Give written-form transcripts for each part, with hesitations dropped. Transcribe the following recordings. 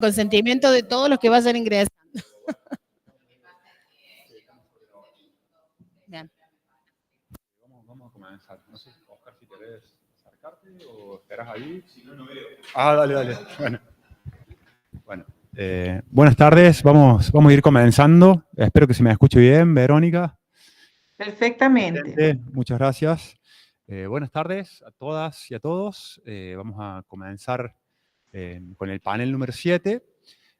Consentimiento de todos los que vayan ingresando. Bien. Vamos a comenzar. No sé, Oscar, si querés acercarte o esperás ahí. Si no, no veo. Dale. Bueno, buenas tardes. Vamos a ir comenzando. Espero que se me escuche bien, Verónica. Perfectamente. Muchas gracias. Buenas tardes a todas y a todos. Vamos a comenzar con el panel número 7.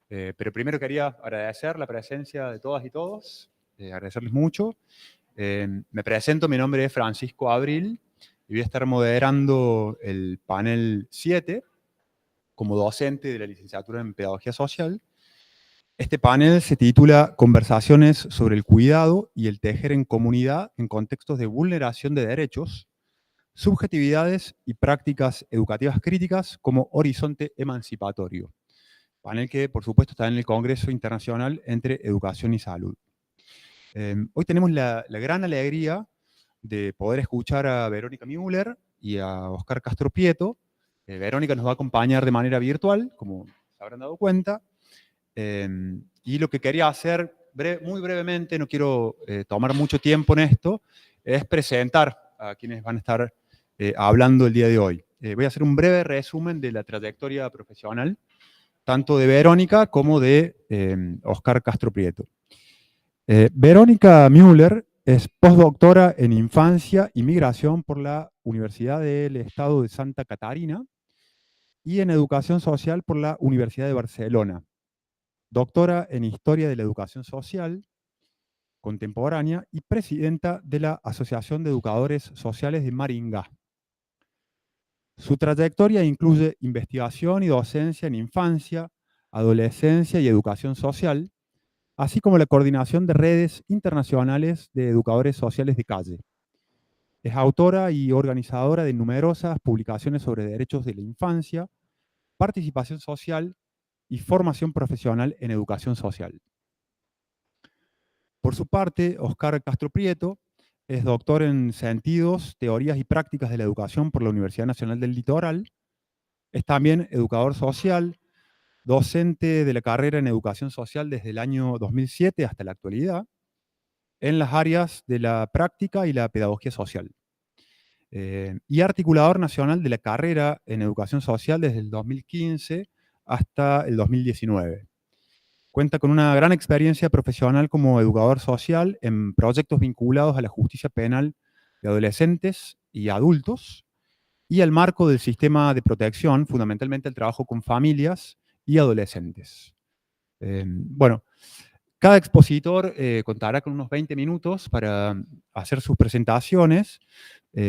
Pero primero quería agradecer la presencia de todas y todos. Agradecerles mucho. Me presento, mi nombre es Francisco Abril y voy a estar moderando el panel 7 como docente de la licenciatura en Pedagogía Social. Este panel se titula Conversaciones sobre el cuidado y el tejer en comunidad en contextos de vulneración de derechos, subjetividades y prácticas educativas críticas como horizonte emancipatorio. Panel que, por supuesto, está en el Congreso Internacional entre Educación y Salud. Hoy tenemos la gran alegría de poder escuchar a Verónica Müller y a Oscar Castro Prieto. Verónica nos va a acompañar de manera virtual, como se habrán dado cuenta. Y lo que quería hacer muy brevemente, no quiero tomar mucho tiempo en esto, es presentar a quienes van a estar hablando el día de hoy. Voy a hacer un breve resumen de la trayectoria profesional, tanto de Verónica como de Oscar Castro Prieto. Verónica Müller es postdoctora en Infancia y Migración por la Universidad del Estado de Santa Catarina y en Educación Social por la Universidad de Barcelona. Doctora en Historia de la Educación Social Contemporánea y presidenta de la Asociación de Educadores Sociales de Maringá. Su trayectoria incluye investigación y docencia en infancia, adolescencia y educación social, así como la coordinación de redes internacionales de educadores sociales de calle. Es autora y organizadora de numerosas publicaciones sobre derechos de la infancia, participación social y formación profesional en educación social. Por su parte, Oscar Castro Prieto es doctor en Sentidos, Teorías y Prácticas de la Educación por la Universidad Nacional del Litoral. Es también educador social, docente de la carrera en Educación Social desde el año 2007 hasta la actualidad, en las áreas de la práctica y la pedagogía social. Y articulador nacional de la carrera en Educación Social desde el 2015 hasta el 2019. Cuenta con una gran experiencia profesional como educador social en proyectos vinculados a la justicia penal de adolescentes y adultos y al marco del sistema de protección, fundamentalmente el trabajo con familias y adolescentes. Bueno, cada expositor contará con unos 20 minutos para hacer sus presentaciones.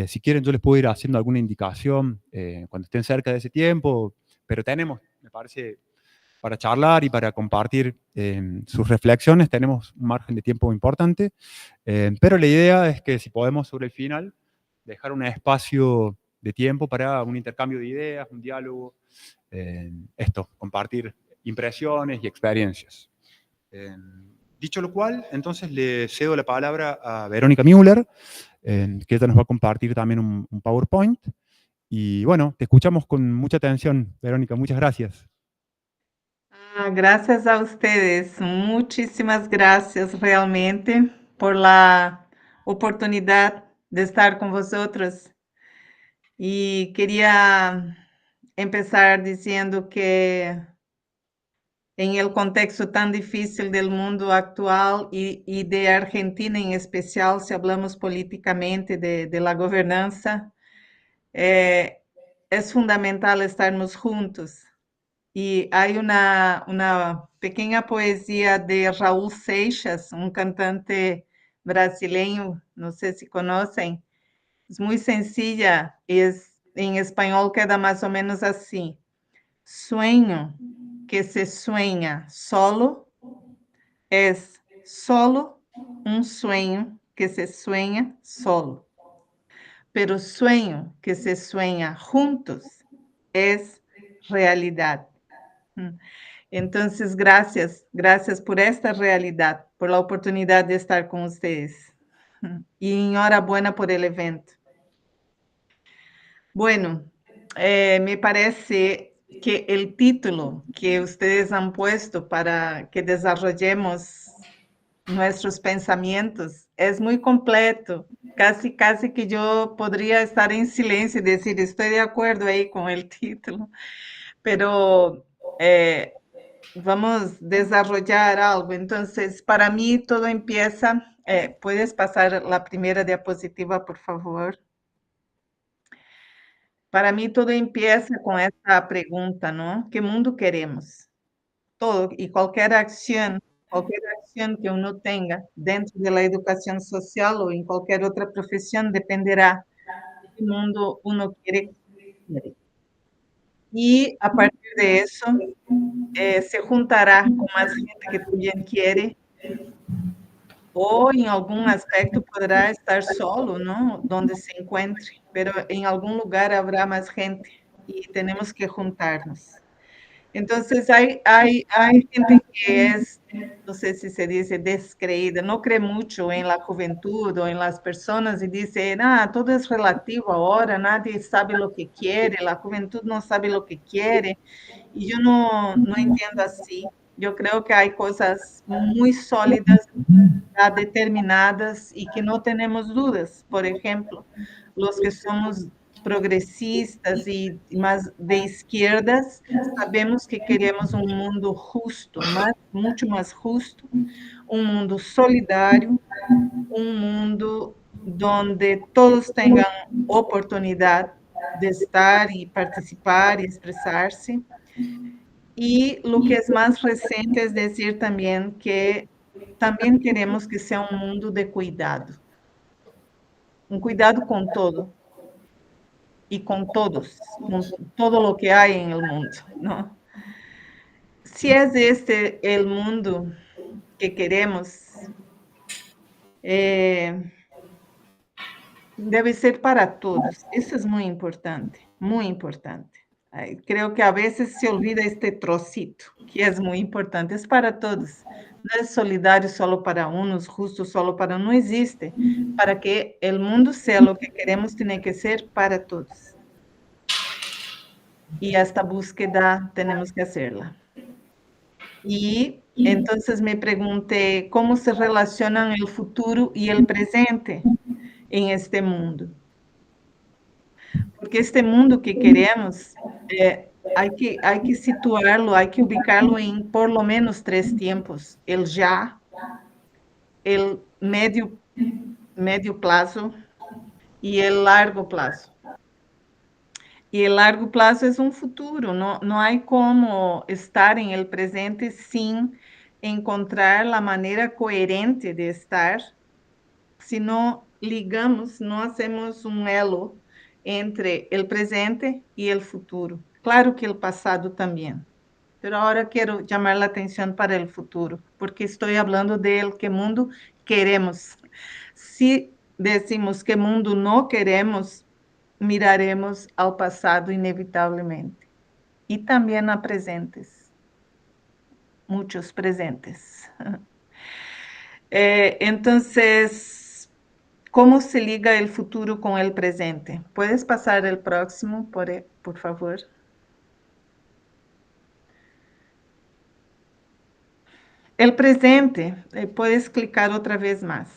Si quieren, yo les puedo ir haciendo alguna indicación cuando estén cerca de ese tiempo, pero tenemos, me parece, para charlar y para compartir sus reflexiones, tenemos un margen de tiempo importante, pero la idea es que si podemos sobre el final dejar un espacio de tiempo para un intercambio de ideas, un diálogo, compartir impresiones y experiencias. Dicho lo cual, entonces le cedo la palabra a Verónica Müller, que ella nos va a compartir también un PowerPoint. Y bueno, te escuchamos con mucha atención, Verónica, muchas gracias. Gracias a ustedes, muchísimas gracias realmente por la oportunidad de estar con vosotros. Y quería empezar diciendo que en el contexto tan difícil del mundo actual y de Argentina en especial, si hablamos políticamente de la gobernanza, es fundamental estarmos juntos. Y hay una pequeña poesía de Raúl Seixas, un cantante brasileño, no sé si conocen, es muy sencilla, en español queda más o menos así: sueño que se sueña solo es solo un sueño que se sueña solo, pero sueño que se sueña juntos es realidad. Entonces, gracias por esta realidad, por la oportunidad de estar con ustedes. Y enhorabuena por el evento. Bueno, me parece que el título que ustedes han puesto para que desarrollemos nuestros pensamientos es muy completo. Casi, casi que yo podría estar en silencio y decir, estoy de acuerdo ahí con el título, pero vamos a desarrollar algo. Entonces, para mí todo empieza, ¿puedes pasar la primera diapositiva, por favor? Para mí todo empieza con esta pregunta, ¿no? ¿Qué mundo queremos? Todo y cualquier acción que uno tenga dentro de la educación social o en cualquier otra profesión dependerá de qué mundo uno quiere. Y a partir de eso, se juntará con más gente que también quiere, o en algún aspecto podrá estar solo, ¿no? Donde se encuentre, pero en algún lugar habrá más gente y tenemos que juntarnos. Entonces, hay gente que es, no sé si se dice descreída, no cree mucho en la juventud o en las personas y dice, ah, todo es relativo ahora, nadie sabe lo que quiere, la juventud no sabe lo que quiere. Y yo no entiendo así. Yo creo que hay cosas muy sólidas, ya determinadas y que no tenemos dudas. Por ejemplo, los que somos progresistas y más de izquierdas, sabemos que queremos un mundo justo, mucho más justo, un mundo solidario, un mundo donde todos tengan oportunidad de estar y participar y expresarse. Y lo que es más reciente es decir también que también queremos que sea un mundo de cuidado, un cuidado con todo y con todos, con todo lo que hay en el mundo, ¿no? Si es este el mundo que queremos, debe ser para todos. Eso es muy importante, muy importante. Creo que a veces se olvida este trocito, que es muy importante, es para todos. No es solidario solo para unos, justo solo para no existe. Para que el mundo sea lo que queremos, tiene que ser para todos. Y esta búsqueda tenemos que hacerla. Y entonces me pregunté cómo se relacionan el futuro y el presente en este mundo. Porque este mundo que queremos, hay que situarlo, hay que ubicarlo en por lo menos 3 tiempos: el ya, el medio plazo y el largo plazo. Y el largo plazo es un futuro, no hay como estar en el presente sin encontrar la manera coherente de estar, si no ligamos, no hacemos un elo entre el presente y el futuro. Claro que el pasado también, pero ahora quiero llamar la atención para el futuro, porque estoy hablando del qué mundo queremos. Si decimos qué mundo no queremos, miraremos ao passado inevitavelmente. E também a presentes, muitos presentes. Entonces, ¿cómo se liga el futuro con el presente? ¿Puedes pasar el próximo, por favor? El presente, puedes clicar otra vez más.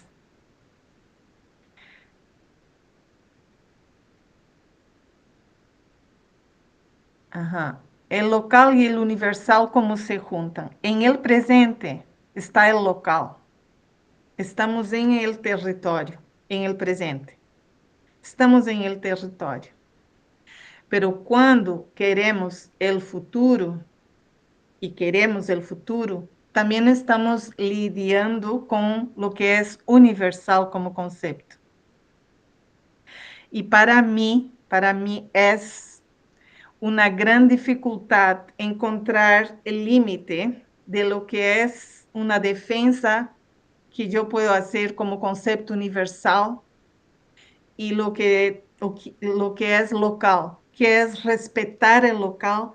Ajá. El local y el universal, ¿cómo se juntan? En el presente está el local. Estamos en el territorio, en el presente. Estamos en el territorio. Pero cuando queremos el futuro, y queremos el futuro, también estamos lidiando con lo que es universal como concepto. Y para mí es una gran dificultad encontrar el límite de lo que es una defensa que yo puedo hacer como concepto universal y lo que es local, que es respetar el local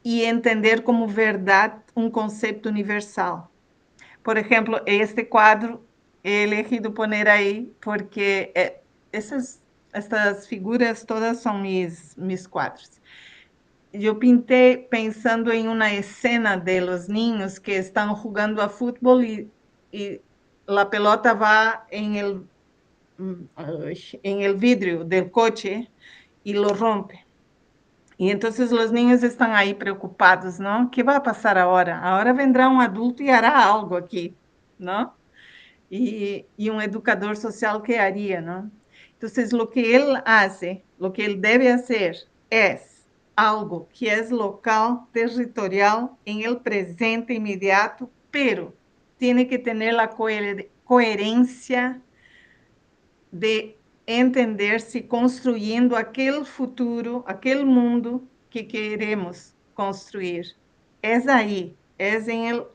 y entender como verdad un concepto universal. Por ejemplo, este cuadro he elegido poner ahí porque estas figuras todas son mis cuadros. yo pinté pensando en una escena de los niños que están jugando a fútbol y la pelota va en el vidrio del coche y lo rompe. Y entonces los niños están ahí preocupados, ¿no? ¿Qué va a pasar ahora? Ahora vendrá un adulto y hará algo aquí, ¿no? Y un educador social que haría, ¿no? Entonces, lo que él hace, lo que él debe hacer es algo que es local, territorial, en el presente inmediato, pero tiene que tener la coherencia de entenderse construyendo aquele futuro, aquele mundo que queremos construir. É aí, é em el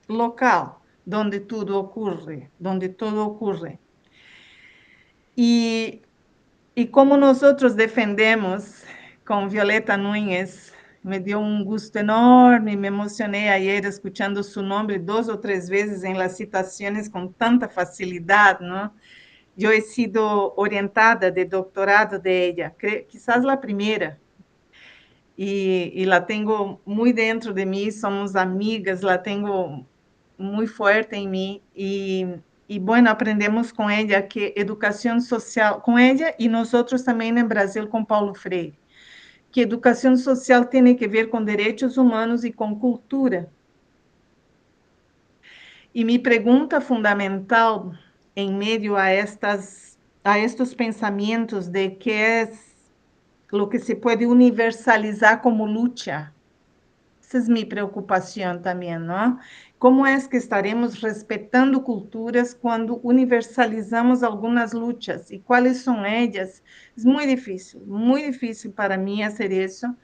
local donde tudo ocorre, donde todo ocorre. E como nós defendemos com Violeta Núñez, me deu um gosto enorme, me emocionei ayer escuchando su nome 2 ou 3 vezes em las citações com tanta facilidade, não? Eu he sido orientada de doutorado de ella, quizás la primera, y la tengo muy dentro de mí, somos amigas, la tengo muy fuerte en mí, y bueno, aprendemos con ella que educación social, con ella y nosotros también en Brasil con Paulo Freire, que educación social tiene que ver con derechos humanos y con cultura. Y mi pregunta fundamental en medio a estos pensamientos de que es lo que se puede universalizar como lucha. Esa es mi preocupación también, ¿no? ¿Cómo es que estaremos respetando culturas cuando universalizamos algunas luchas? ¿Y cuáles son ellas? Es muy difícil para mí hacer eso.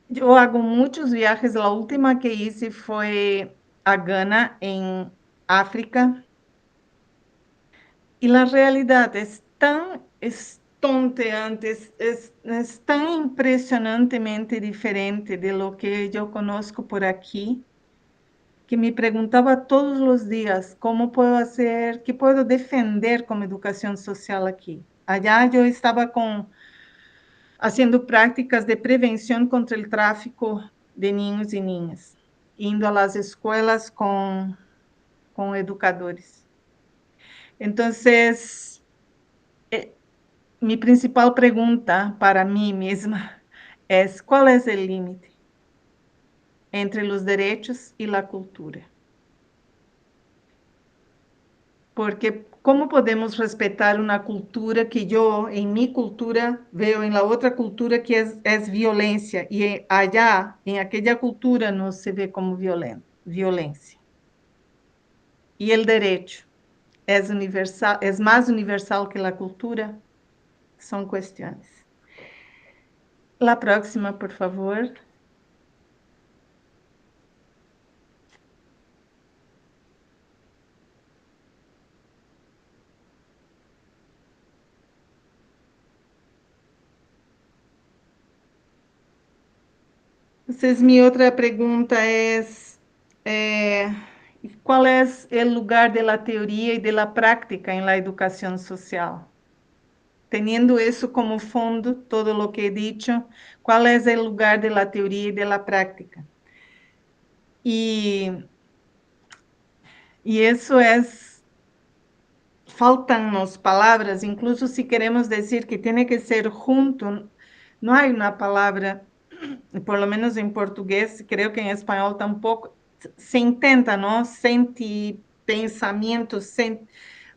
Yo hago muchos viajes, la última que hice fue a Ghana, en África, y la realidad es tan estonteante, es tan impresionantemente diferente de lo que yo conozco por aquí, que me preguntaba todos los días cómo puedo hacer, qué puedo defender como educación social aquí. Allá yo estaba haciendo prácticas de prevención contra el tráfico de niños y niñas, indo a las escuelas con educadores. Entonces, mi principal pregunta para mí misma es, ¿cuál es el límite entre los derechos y la cultura? Porque ¿cómo podemos respetar una cultura que yo, en mi cultura, veo en la otra cultura que es violencia, y allá, en aquella cultura, no se ve como violencia? Y el derecho es universal, es más universal que la cultura? Son cuestiones. La próxima, por favor. Entonces, mi otra pregunta es, ¿cuál es el lugar de la teoría y de la práctica en la educación social? Teniendo eso como fondo, todo lo que he dicho, ¿cuál es el lugar de la teoría y de la práctica? Y eso es, faltan-nos palavras, incluso si queremos decir que tiene que ser junto, no hay una palabra, por lo menos en portugués, creo que en español tampoco, se intenta, ¿no? Pensamientos,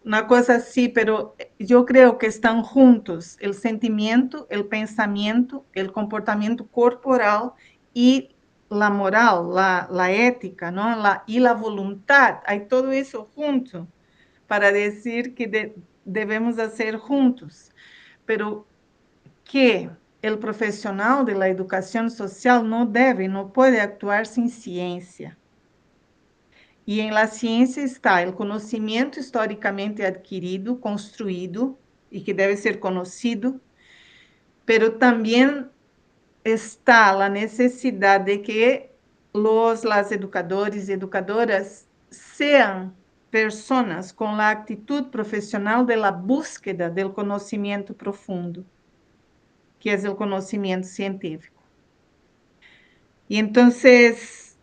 una cosa así, pero yo creo que están juntos el sentimiento, el pensamiento, el comportamiento corporal y la moral, la ética, ¿no? Y la voluntad, hay todo eso junto para decir que debemos hacer juntos, pero que el profesional de la educación social no debe, no puede actuar sin ciencia. Y en la ciencia está el conocimiento históricamente adquirido, construido y que debe ser conocido, pero también está la necesidad de que las educadores y educadoras sean personas con la actitud profesional de la búsqueda del conocimiento profundo. que es el conocimiento científico. Y entonces,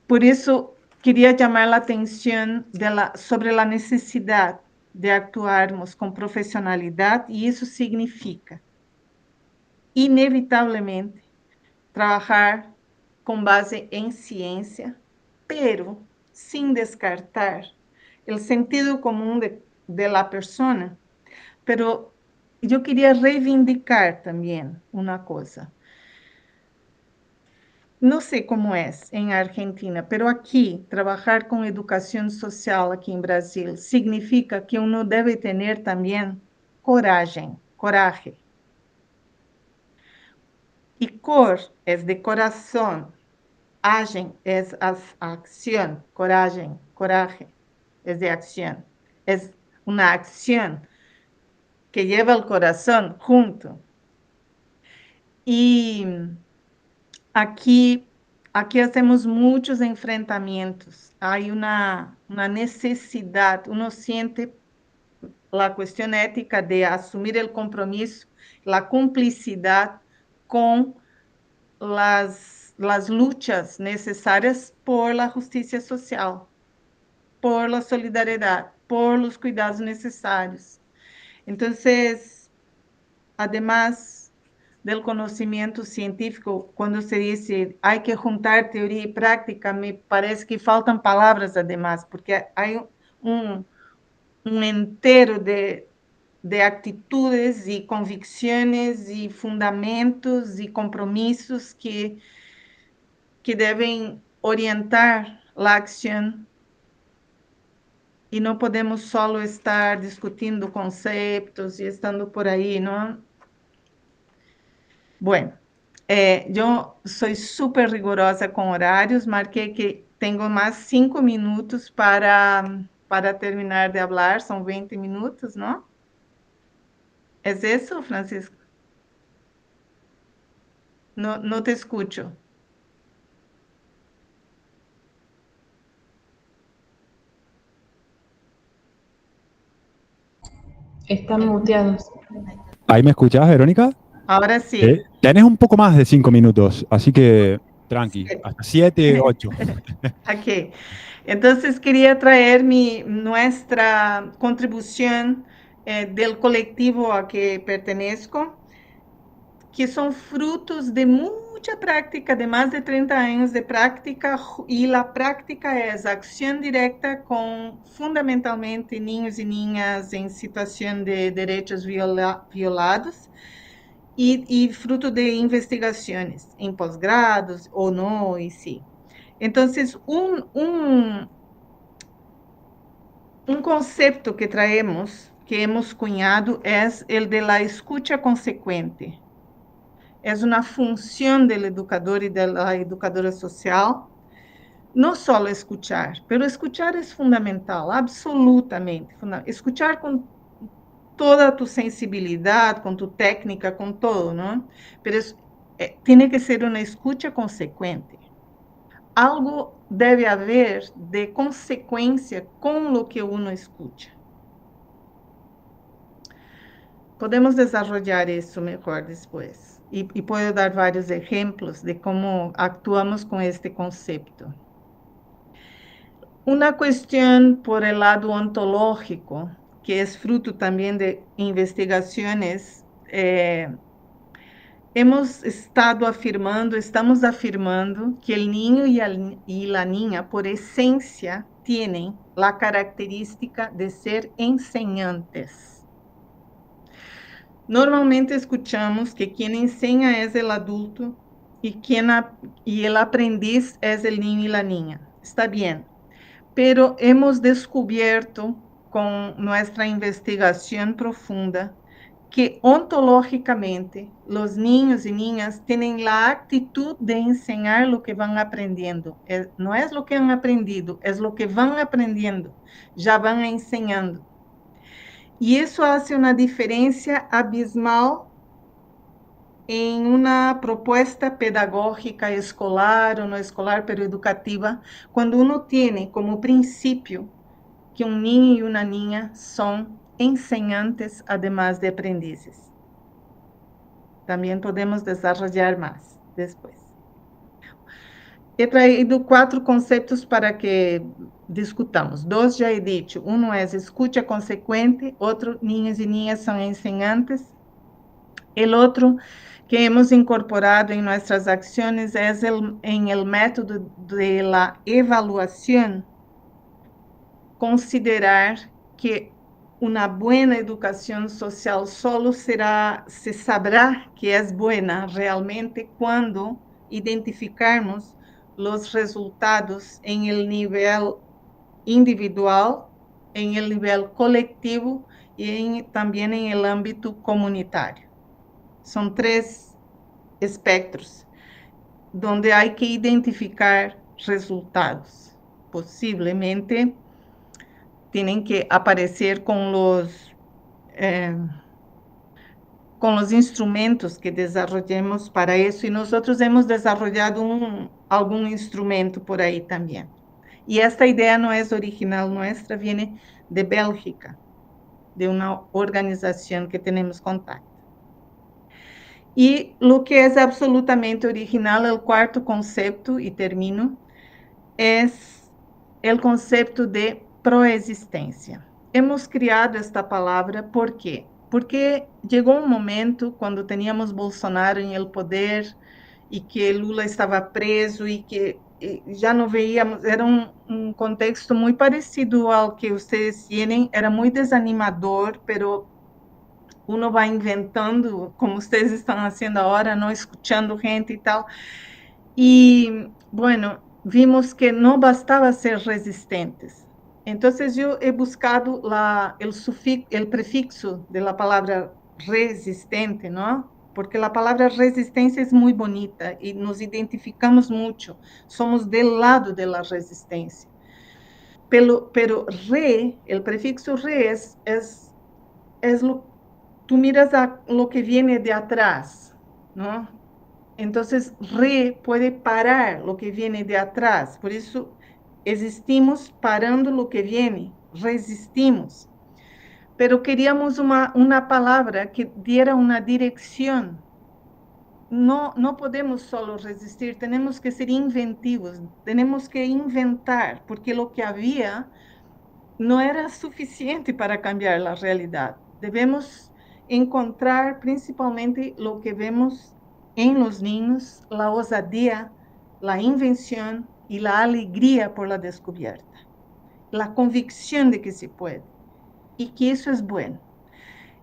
por eso quería llamar la atención sobre la necesidad de actuarmos con profesionalidad, y eso significa, inevitablemente, trabajar con base en ciencia, pero sin descartar el sentido común de la persona. Pero yo quería reivindicar también una cosa. No sé cómo es en Argentina, pero aquí trabajar con educación social aquí en Brasil significa que uno debe tener también coraje. Y cor es de corazón, agen es acción, coraje es de acción, es una acción que lleva el corazón junto. Y aquí hacemos muchos enfrentamientos, hay una necesidad, uno siente la cuestión ética de asumir el compromiso, la complicidad con las luchas necesarias por la justicia social, por la solidaridad, por los cuidados necesarios. Entonces, además del conocimiento científico, cuando se dice hay que juntar teoría y práctica, me parece que faltan palabras además, porque hay un entero de actitudes y convicciones y fundamentos y compromisos que deben orientar la acción, y no podemos solo estar discutiendo conceptos y estando por ahí, ¿no? Bueno, yo soy súper rigurosa con horarios, marqué que tengo más 5 minutos para terminar de hablar, son 20 minutos, ¿no? ¿Es eso, Francisco? No, no te escucho. Están muteados. ¿Ahí me escuchás, Verónica? Ahora sí. Tenés un poco más de 5 minutos, así que tranqui, hasta 7, 8. Ok. Entonces quería traer nuestra contribución del colectivo a que pertenezco, que son frutos de mucha práctica, de más de 30 años de práctica, y la práctica es acción directa con fundamentalmente niños y niñas en situación de derechos violados, y fruto de investigaciones en posgrados o no, y sí. Entonces, un concepto que traemos, que hemos cunhado, es el de la escucha consecuente. Es una función del educador y de la educadora social, no solo escuchar, pero escuchar es fundamental, absolutamente. Escuchar con toda tu sensibilidad, con tu técnica, con todo, ¿no? Pero tiene que ser una escucha consecuente. Algo debe haber de consecuencia con lo que uno escucha. Podemos desarrollar eso mejor después. Y puedo dar varios ejemplos de cómo actuamos con este concepto. Una cuestión por el lado ontológico, que es fruto también de investigaciones, estamos afirmando que el niño y la niña, por esencia, tienen la característica de ser enseñantes. Normalmente escuchamos que quien enseña es el adulto y el aprendiz es el niño y la niña. Está bien, pero hemos descubierto con nuestra investigación profunda que ontológicamente los niños y niñas tienen la actitud de enseñar lo que van aprendiendo. No es lo que han aprendido, es lo que van aprendiendo, ya van enseñando. Y eso hace una diferencia abismal en una propuesta pedagógica escolar o no escolar, pero educativa, cuando uno tiene como principio que un niño y una niña son enseñantes, además de aprendizes. También podemos desarrollar más después. He traído 4 conceptos para que discutamos. 2 já he dicho. Uno es escucha consecuente, otro, niños y niñas son enseñantes. El otro que hemos incorporado en nuestras acciones es en el método de la evaluación, considerar que una buena educación social solo se sabrá que es buena realmente cuando identificarmos los resultados en el nivel individual, en el nivel colectivo y también en el ámbito comunitario. Son 3 espectros donde hay que identificar resultados. Posiblemente tienen que aparecer con los instrumentos que desarrollemos para eso, y nosotros hemos desarrollado algún instrumento por ahí también. Y esta idea no es original nuestra, viene de Bélgica, de una organización que tenemos contacto. Y lo que es absolutamente original, el cuarto concepto, y termino, es el concepto de proexistencia. Hemos criado esta palabra, ¿por qué? Porque llegó un momento cuando teníamos Bolsonaro en el poder y que Lula estaba preso y que ya no veíamos, era un contexto muy parecido al que ustedes tienen, era muy desanimador, pero uno va inventando, como ustedes están haciendo ahora, ¿no? Escuchando gente y tal. Y bueno, vimos que no bastaba ser resistentes. Entonces yo he buscado el prefixo de la palabra resistente, ¿no? Porque la palabra resistencia es muy bonita y nos identificamos mucho. Somos del lado de la resistencia. Pero el prefixo re es tú miras lo que viene de atrás, ¿no? Entonces, puede parar lo que viene de atrás. Por eso, existimos parando lo que viene, resistimos. Pero queríamos una palabra que diera una dirección. No podemos solo resistir, tenemos que ser inventivos, tenemos que inventar, porque lo que había no era suficiente para cambiar la realidad. Debemos encontrar principalmente lo que vemos en los niños, la osadía, la invención y la alegría por la descubierta, la convicción de que se puede y que eso es bueno.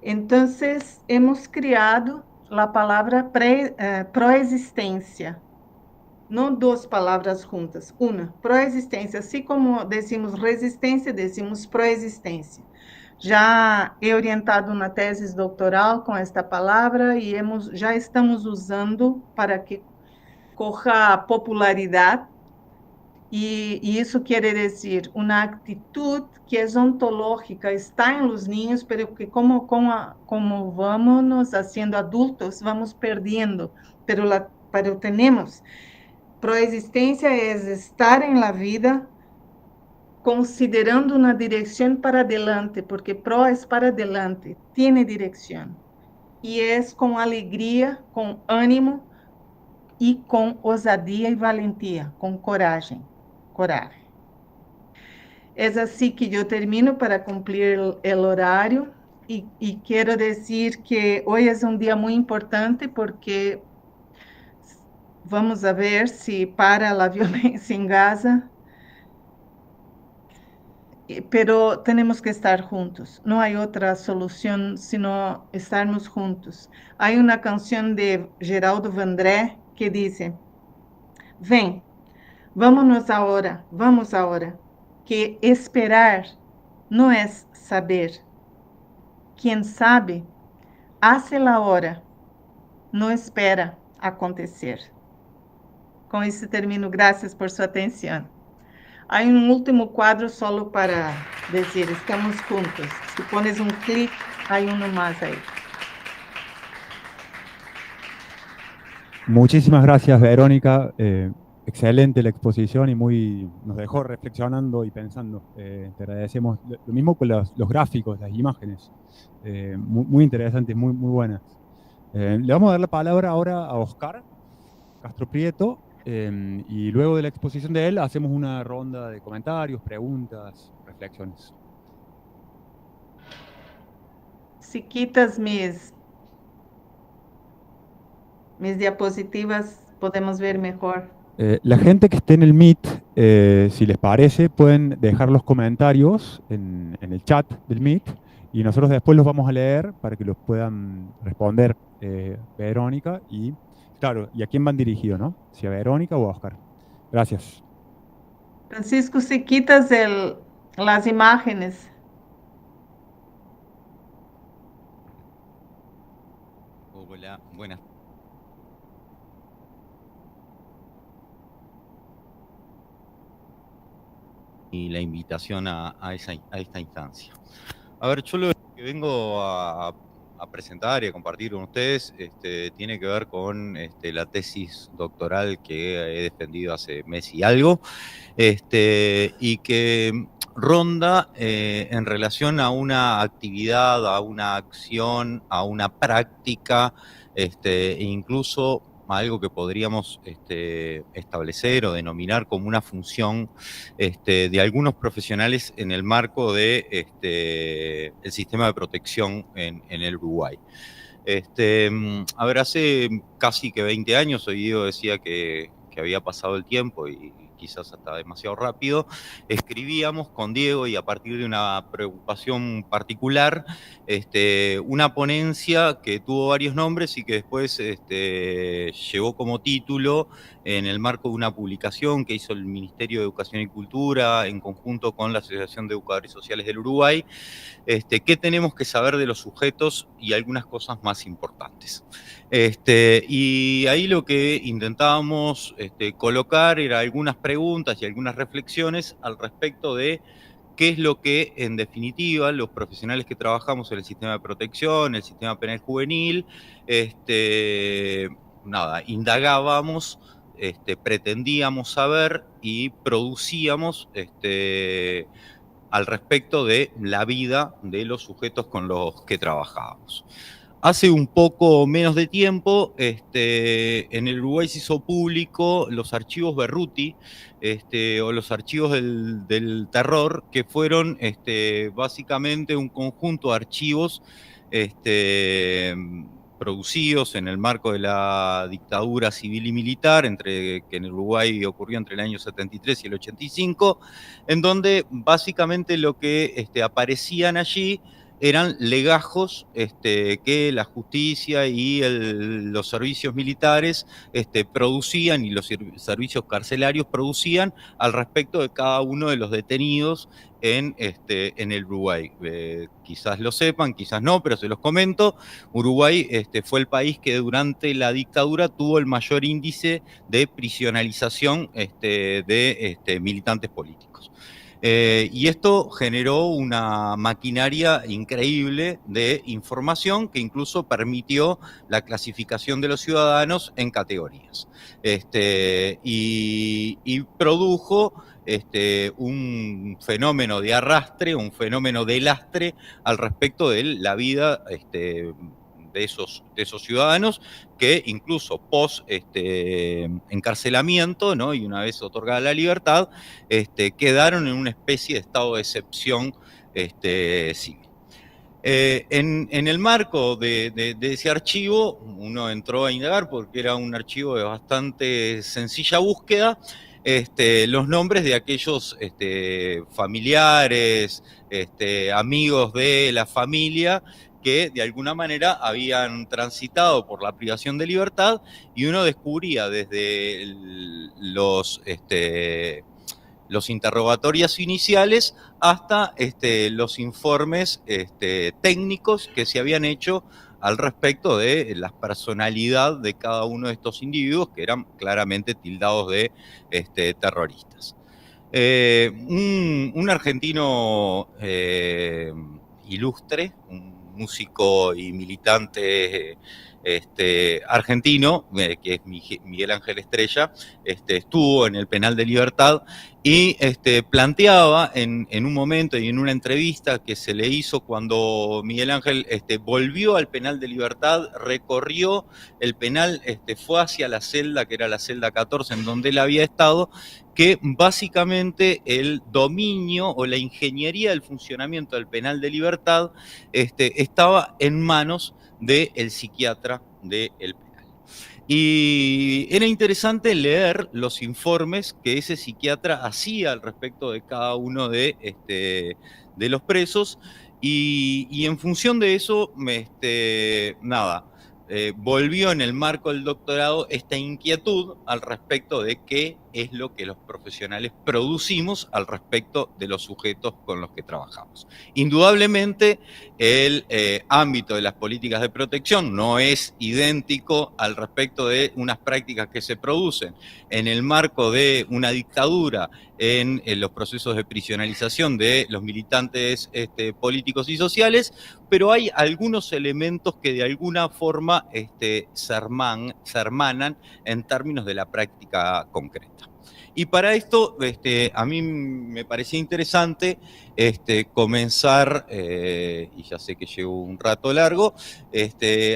Entonces, hemos creado la palabra proexistencia, no 2 palavras juntas, una, proexistência, assim como decimos resistência, decimos proexistência. Já he orientado na tese doutoral com esta palavra e já estamos usando para que corra popularidade, e isso quer dizer uma atitude que é ontológica, está em los niños, pero que como vamos nos haciendo adultos, vamos perdendo, pero tenemos. Proexistência é estar em la vida considerando uma direção para adelante, porque pro é para adelante, tiene direção. E é com alegria, com ânimo e com ousadia e valentia, com coragem. É assim que eu termino para cumprir o horário e quero dizer que hoje é um dia muito importante porque vamos a ver se para a violência em Gaza, pero temos que estar juntos. Não há outra solução senão estarmos juntos. Há uma canção de Geraldo Vandré que diz: vem, vamos agora, que esperar não é saber. Quem sabe, hace la hora, não espera acontecer. Com isso termino. Graças por sua atenção. Há último quadro solo para dizer, estamos juntos. Se pones clic, há mais aí. Muchísimas gracias, Verónica. Excelente la exposición y nos dejó reflexionando y pensando. Te agradecemos. Lo mismo con los gráficos, las imágenes. Muy interesantes, muy buenas. Le vamos a dar la palabra ahora a Oscar Castro Prieto, y luego de la exposición de él hacemos una ronda de comentarios, preguntas, reflexiones. Si quitas mis diapositivas, podemos ver mejor. La gente que esté en el Meet, si les parece, pueden dejar los comentarios en el chat del Meet y nosotros después los vamos a leer para que los puedan responder Verónica y, claro, ¿y a quién van dirigidos, no? Si a Verónica o a Oscar. Gracias. Francisco, si quitas las imágenes. Hola, buenas. Y la invitación a esta instancia. A ver, yo lo que vengo a presentar y a compartir con ustedes tiene que ver con la tesis doctoral que he defendido hace mes y algo, y que ronda en relación a una actividad, a una acción, a una práctica, e incluso a algo que podríamos establecer o denominar como una función de algunos profesionales en el marco de el sistema de protección en el Uruguay. A ver, hace casi que 20 años, hoy Diego decía que había pasado el tiempo y quizás hasta demasiado rápido, escribíamos con Diego y a partir de una preocupación particular, una ponencia que tuvo varios nombres y que después llevó como título en el marco de una publicación que hizo el Ministerio de Educación y Cultura en conjunto con la Asociación de Educadores Sociales del Uruguay, qué tenemos que saber de los sujetos y algunas cosas más importantes. Y ahí lo que intentábamos colocar era algunas preguntas y algunas reflexiones al respecto de qué es lo que, en definitiva, los profesionales que trabajamos en el sistema de protección, el sistema penal juvenil, indagábamos, pretendíamos saber y producíamos al respecto de la vida de los sujetos con los que trabajábamos. Hace un poco menos de tiempo, en el Uruguay se hizo público los archivos Berruti, o los archivos del terror, que fueron básicamente un conjunto de archivos producidos en el marco de la dictadura civil y militar, que en el Uruguay ocurrió entre el año 73 y el 85, en donde básicamente lo que aparecían allí eran legajos que la justicia y los servicios militares producían y los servicios carcelarios producían al respecto de cada uno de los detenidos en el Uruguay. Quizás lo sepan, quizás no, pero se los comento. Uruguay fue el país que durante la dictadura tuvo el mayor índice de prisionalización de militantes políticos. Y esto generó una maquinaria increíble de información que incluso permitió la clasificación de los ciudadanos en categorías. Y produjo un fenómeno de arrastre, un fenómeno de lastre al respecto de la vida de esos ciudadanos que incluso post encarcelamiento, ¿no? Y una vez otorgada la libertad, quedaron en una especie de estado de excepción civil. En el marco de ese archivo, uno entró a indagar porque era un archivo de bastante sencilla búsqueda, los nombres de aquellos familiares, amigos de la familia que de alguna manera habían transitado por la privación de libertad, y uno descubría desde los interrogatorios iniciales hasta los informes técnicos que se habían hecho al respecto de la personalidad de cada uno de estos individuos que eran claramente tildados de terroristas. Un argentino ilustre, un músico y militante argentino, que es Miguel Ángel Estrella, estuvo en el penal de Libertad y planteaba en un momento y en una entrevista que se le hizo cuando Miguel Ángel volvió al penal de Libertad, recorrió el penal, fue hacia la celda, que era la celda 14, en donde él había estado, que básicamente el dominio o la ingeniería del funcionamiento del penal de Libertad estaba en manos del psiquiatra del penal. Y era interesante leer los informes que ese psiquiatra hacía al respecto de cada uno de los presos, y en función de eso, volvió en el marco del doctorado esta inquietud al respecto de qué es lo que los profesionales producimos al respecto de los sujetos con los que trabajamos. Indudablemente, el ámbito de las políticas de protección no es idéntico al respecto de unas prácticas que se producen en el marco de una dictadura, en los procesos de prisionalización de los militantes políticos y sociales, pero hay algunos elementos que de alguna forma se hermanan en términos de la práctica concreta. Y para esto, a mí me parecía interesante comenzar, y ya sé que llevo un rato largo,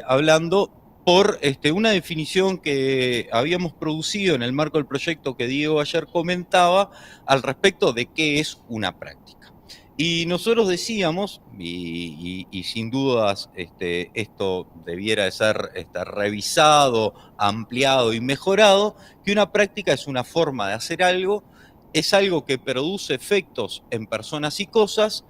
hablando por una definición que habíamos producido en el marco del proyecto que Diego ayer comentaba al respecto de qué es una práctica. Y nosotros decíamos, y sin dudas esto debiera de ser revisado, ampliado y mejorado, que una práctica es una forma de hacer algo, es algo que produce efectos en personas y cosas,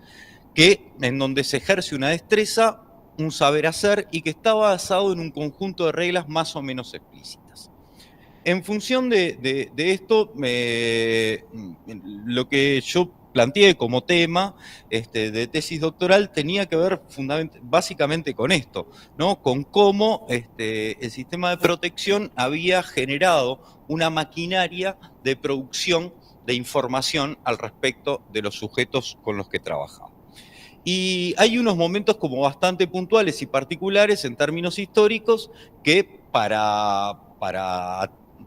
en donde se ejerce una destreza, un saber hacer, y que está basado en un conjunto de reglas más o menos explícitas. En función de esto, lo que yo planteé como tema de tesis doctoral tenía que ver básicamente con esto, ¿no? Con cómo el sistema de protección había generado una maquinaria de producción de información al respecto de los sujetos con los que trabajaba. Y hay unos momentos como bastante puntuales y particulares en términos históricos que para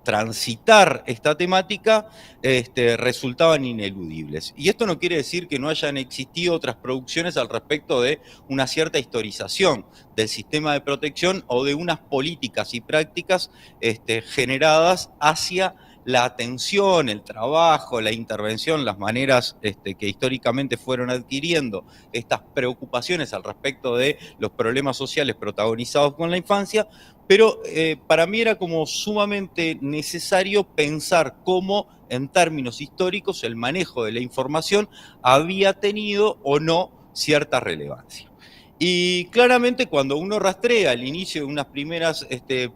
transitar esta temática resultaban ineludibles. Y esto no quiere decir que no hayan existido otras producciones al respecto de una cierta historización del sistema de protección o de unas políticas y prácticas generadas hacia la atención, el trabajo, la intervención, las maneras que históricamente fueron adquiriendo estas preocupaciones al respecto de los problemas sociales protagonizados con la infancia, pero para mí era como sumamente necesario pensar cómo, en términos históricos, el manejo de la información había tenido o no cierta relevancia. Y claramente cuando uno rastrea el inicio de unas primeras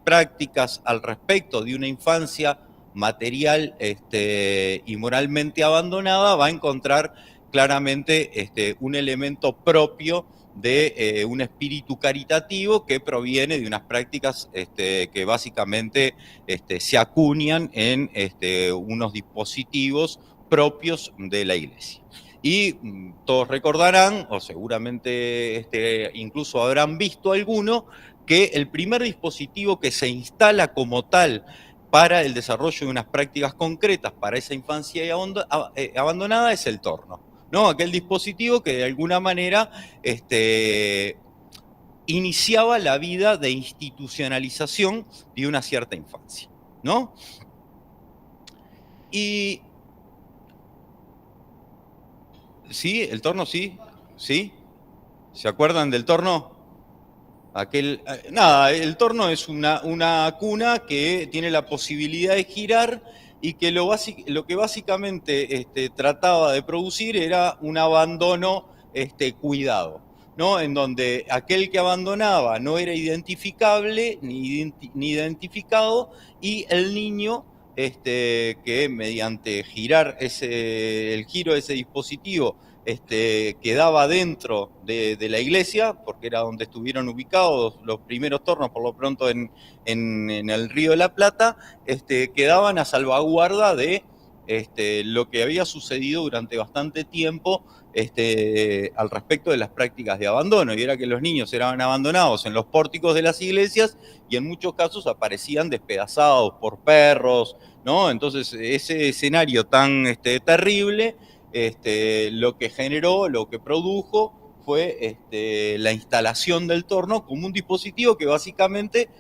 prácticas al respecto de una infancia material y moralmente abandonada, va a encontrar claramente un elemento propio de un espíritu caritativo que proviene de unas prácticas que básicamente se acuñan en unos dispositivos propios de la Iglesia. Y todos recordarán, o seguramente incluso habrán visto alguno, que el primer dispositivo que se instala como tal para el desarrollo de unas prácticas concretas para esa infancia abandonada es el torno, ¿no? Aquel dispositivo que de alguna manera iniciaba la vida de institucionalización de una cierta infancia, ¿no? Y ¿sí? ¿El torno sí? ¿Sí? ¿Se acuerdan del torno? El torno es una cuna que tiene la posibilidad de girar y que lo que básicamente trataba de producir era un abandono cuidado, ¿no? En donde aquel que abandonaba no era identificable ni identificado, y el niño que mediante girar el giro de ese dispositivo quedaba dentro de la iglesia, porque era donde estuvieron ubicados los primeros tornos, por lo pronto en el Río de la Plata, quedaban a salvaguarda de lo que había sucedido durante bastante tiempo al respecto de las prácticas de abandono, y era que los niños eran abandonados en los pórticos de las iglesias y en muchos casos aparecían despedazados por perros, ¿no? Entonces ese escenario tan terrible, lo que generó, lo que produjo fue la instalación del torno como un dispositivo que básicamente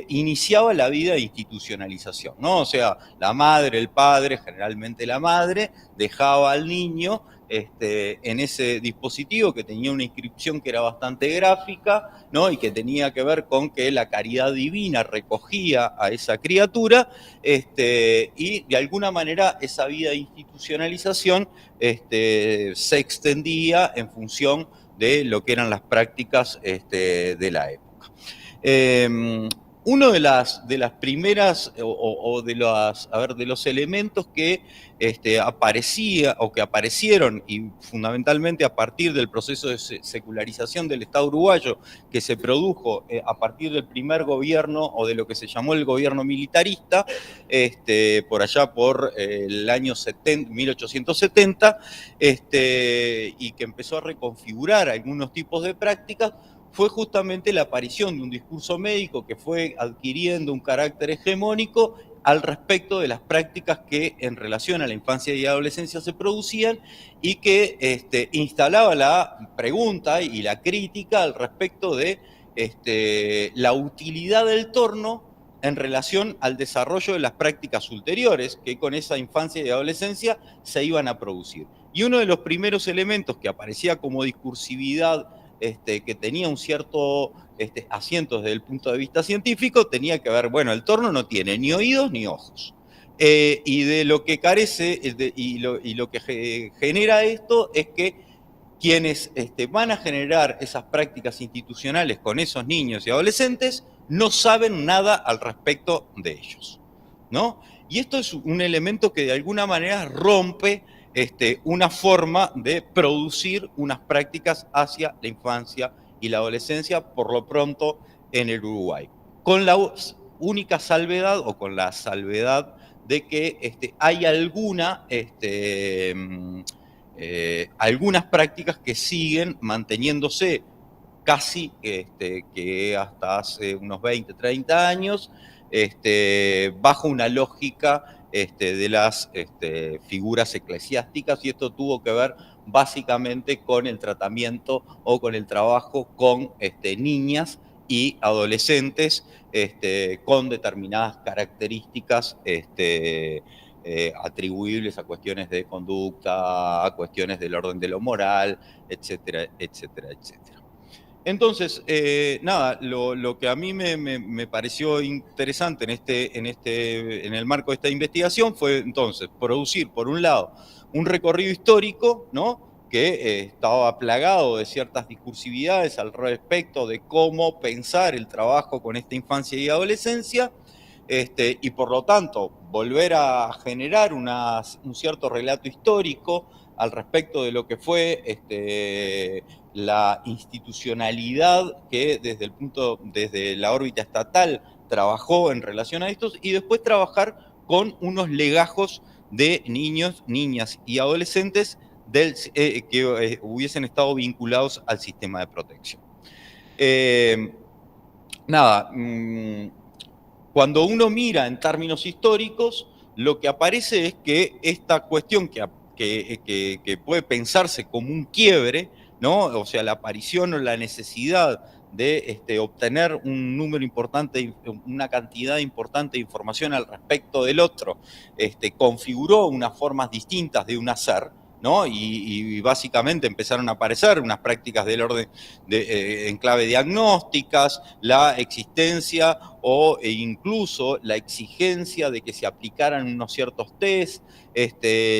iniciaba la vida de institucionalización, ¿no? O sea, la madre, el padre, generalmente la madre, dejaba al niño en ese dispositivo que tenía una inscripción que era bastante gráfica, ¿no? Y que tenía que ver con que la caridad divina recogía a esa criatura, y de alguna manera esa vida de institucionalización se extendía en función de lo que eran las prácticas de la época. Uno de las primeras o de los elementos que aparecía o que aparecieron, y fundamentalmente a partir del proceso de secularización del Estado uruguayo que se produjo a partir del primer gobierno o de lo que se llamó el gobierno militarista, por allá por el año 1870, y que empezó a reconfigurar algunos tipos de prácticas, fue justamente la aparición de un discurso médico que fue adquiriendo un carácter hegemónico al respecto de las prácticas que en relación a la infancia y adolescencia se producían, y que instalaba la pregunta y la crítica al respecto de la utilidad del torno en relación al desarrollo de las prácticas ulteriores que con esa infancia y adolescencia se iban a producir. Y uno de los primeros elementos que aparecía como discursividad que tenía un cierto asiento desde el punto de vista científico, tenía que ver, bueno, el torno no tiene ni oídos ni ojos. Y de lo que carece y lo que genera esto es que quienes van a generar esas prácticas institucionales con esos niños y adolescentes no saben nada al respecto de ellos, ¿no? Y esto es un elemento que de alguna manera rompe una forma de producir unas prácticas hacia la infancia y la adolescencia, por lo pronto en el Uruguay. Con la única salvedad, o con la salvedad de que hay algunas prácticas que siguen manteniéndose casi que hasta hace unos 20, 30 años, bajo una lógica de las figuras eclesiásticas, y esto tuvo que ver básicamente con el tratamiento o con el trabajo con niñas y adolescentes con determinadas características atribuibles a cuestiones de conducta, a cuestiones del orden de lo moral, etcétera, etcétera, etcétera. Entonces, nada, lo que a mí me pareció interesante en el marco de esta investigación fue entonces producir, por un lado, un recorrido histórico, ¿no?, que estaba plagado de ciertas discursividades al respecto de cómo pensar el trabajo con esta infancia y adolescencia, y por lo tanto volver a generar un cierto relato histórico al respecto de lo que fue la institucionalidad que desde la órbita estatal trabajó en relación a estos, y después trabajar con unos legajos de niños, niñas y adolescentes que hubiesen estado vinculados al sistema de protección. Cuando uno mira en términos históricos, lo que aparece es que esta cuestión que puede pensarse como un quiebre, ¿no?, o sea, la aparición o la necesidad de obtener un número importante, una cantidad importante de información al respecto del otro, configuró unas formas distintas de un hacer, ¿no? Y básicamente empezaron a aparecer unas prácticas del orden en clave diagnósticas, la existencia e incluso la exigencia de que se aplicaran unos ciertos test,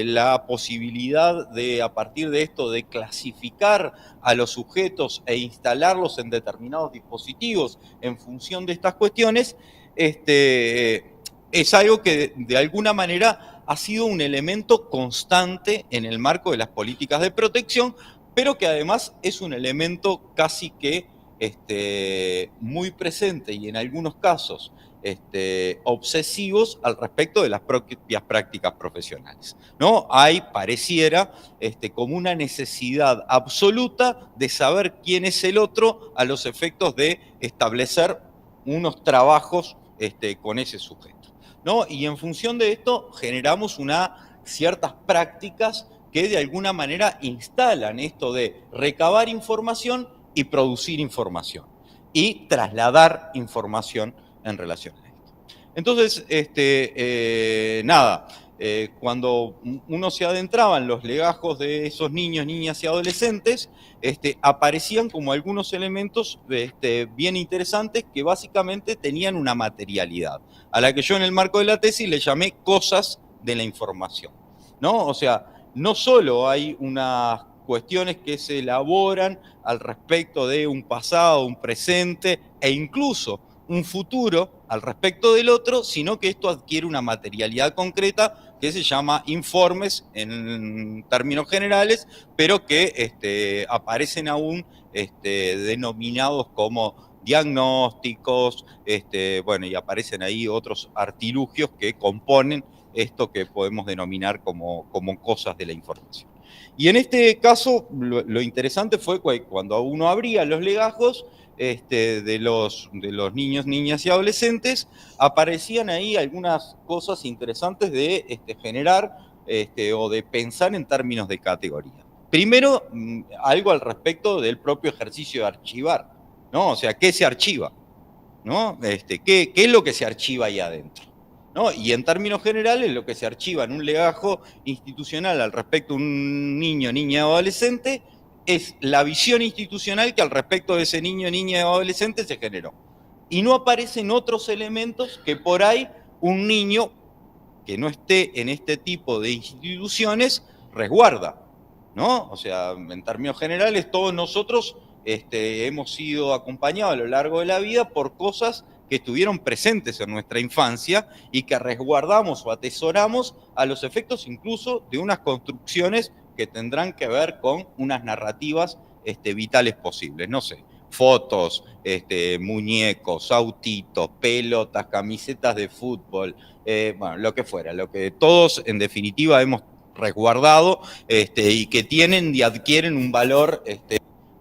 la posibilidad de, a partir de esto, de clasificar a los sujetos e instalarlos en determinados dispositivos en función de estas cuestiones, es algo que de alguna manera ha sido un elemento constante en el marco de las políticas de protección, pero que además es un elemento casi que muy presente y en algunos casos obsesivos al respecto de las propias prácticas profesionales, ¿no? Hay, pareciera, como una necesidad absoluta de saber quién es el otro a los efectos de establecer unos trabajos con ese sujeto, ¿no? Y en función de esto generamos ciertas prácticas que de alguna manera instalan esto de recabar información y producir información y trasladar información en relación a esto. Entonces, cuando uno se adentraba en los legajos de esos niños, niñas y adolescentes, aparecían como algunos elementos bien interesantes que básicamente tenían una materialidad, a la que yo en el marco de la tesis le llamé cosas de la información, ¿no? O sea, no solo hay unas cuestiones que se elaboran al respecto de un pasado, un presente e incluso un futuro al respecto del otro, sino que esto adquiere una materialidad concreta que se llama informes en términos generales, pero que aparecen aún denominados como diagnósticos, bueno, y aparecen ahí otros artilugios que componen esto que podemos denominar como cosas de la información. Y en este caso, lo interesante fue cuando uno abría los legajos de los niños, niñas y adolescentes, aparecían ahí algunas cosas interesantes de generar o de pensar en términos de categoría. Primero, algo al respecto del propio ejercicio de archivar, ¿no? O sea, ¿qué se archiva? ¿No? ¿Qué es lo que se archiva ahí adentro? ¿No? Y en términos generales, lo que se archiva en un legajo institucional al respecto de un niño, niña o adolescente es la visión institucional que al respecto de ese niño, niña o adolescente se generó. Y no aparecen otros elementos que por ahí un niño que no esté en este tipo de instituciones resguarda, ¿no? O sea, en términos generales, todos nosotros hemos sido acompañados a lo largo de la vida por cosas que estuvieron presentes en nuestra infancia y que resguardamos o atesoramos a los efectos incluso de unas construcciones que tendrán que ver con unas narrativas vitales posibles. No sé, fotos, muñecos, autitos, pelotas, camisetas de fútbol, bueno, lo que fuera, lo que todos en definitiva hemos resguardado y que tienen y adquieren un valor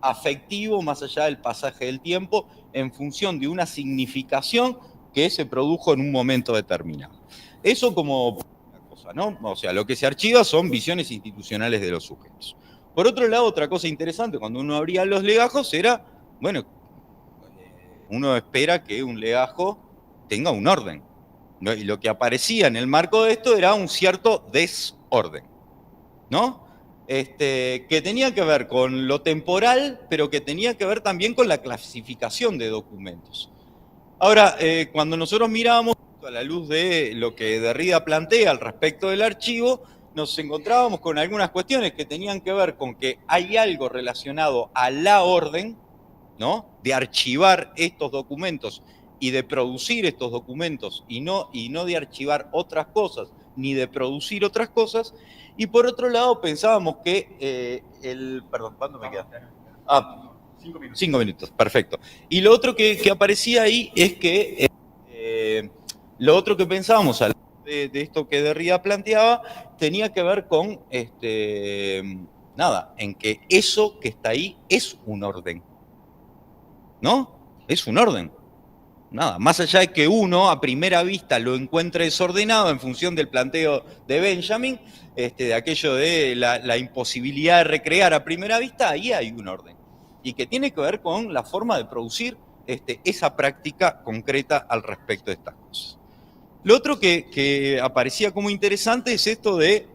afectivo más allá del pasaje del tiempo en función de una significación que se produjo en un momento determinado. Eso como una cosa, ¿no? O sea, lo que se archiva son visiones institucionales de los sujetos. Por otro lado, otra cosa interesante, cuando uno abría los legajos era, bueno, uno espera que un legajo tenga un orden, ¿no? Y lo que aparecía en el marco de esto era un cierto desorden, ¿no? Que tenía que ver con lo temporal, pero que tenía que ver también con la clasificación de documentos. Ahora, cuando nosotros miramos a la luz de lo que Derrida plantea al respecto del archivo, nos encontrábamos con algunas cuestiones que tenían que ver con que hay algo relacionado a la orden, ¿no? De archivar estos documentos y de producir estos documentos y no de archivar otras cosas ni de producir otras cosas. Y por otro lado pensábamos que perdón, ¿cuánto me queda? 5 minutos. 5 minutos, perfecto. Y lo otro que aparecía ahí es que lo otro que pensábamos de esto que Derrida planteaba tenía que ver con en que eso que está ahí es un orden, ¿no? Es un orden. Nada, más allá de que uno a primera vista lo encuentre desordenado en función del planteo de Benjamin, de aquello de la imposibilidad de recrear a primera vista, ahí hay un orden. Y que tiene que ver con la forma de producir esa práctica concreta al respecto de estas cosas. Lo otro que aparecía como interesante es esto de,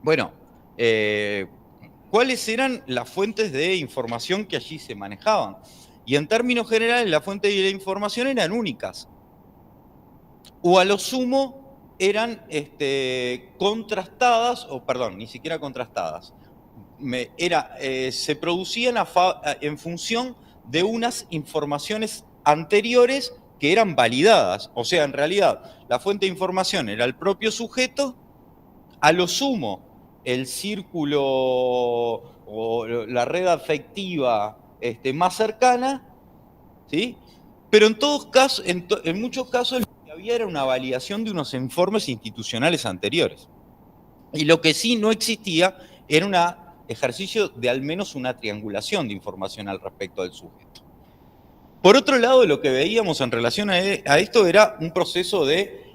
bueno, ¿cuáles eran las fuentes de información que allí se manejaban? Y en términos generales, las fuentes de la información eran únicas. O a lo sumo eran contrastadas, o perdón, ni siquiera contrastadas. Se producían en función de unas informaciones anteriores que eran validadas. O sea, en realidad, la fuente de información era el propio sujeto, a lo sumo, el círculo o la red afectiva más cercana, ¿sí? Pero en todos casos, en muchos casos lo que había era una validación de unos informes institucionales anteriores. Y lo que sí no existía era un ejercicio de al menos una triangulación de información al respecto del sujeto. Por otro lado, lo que veíamos en relación a esto era un proceso de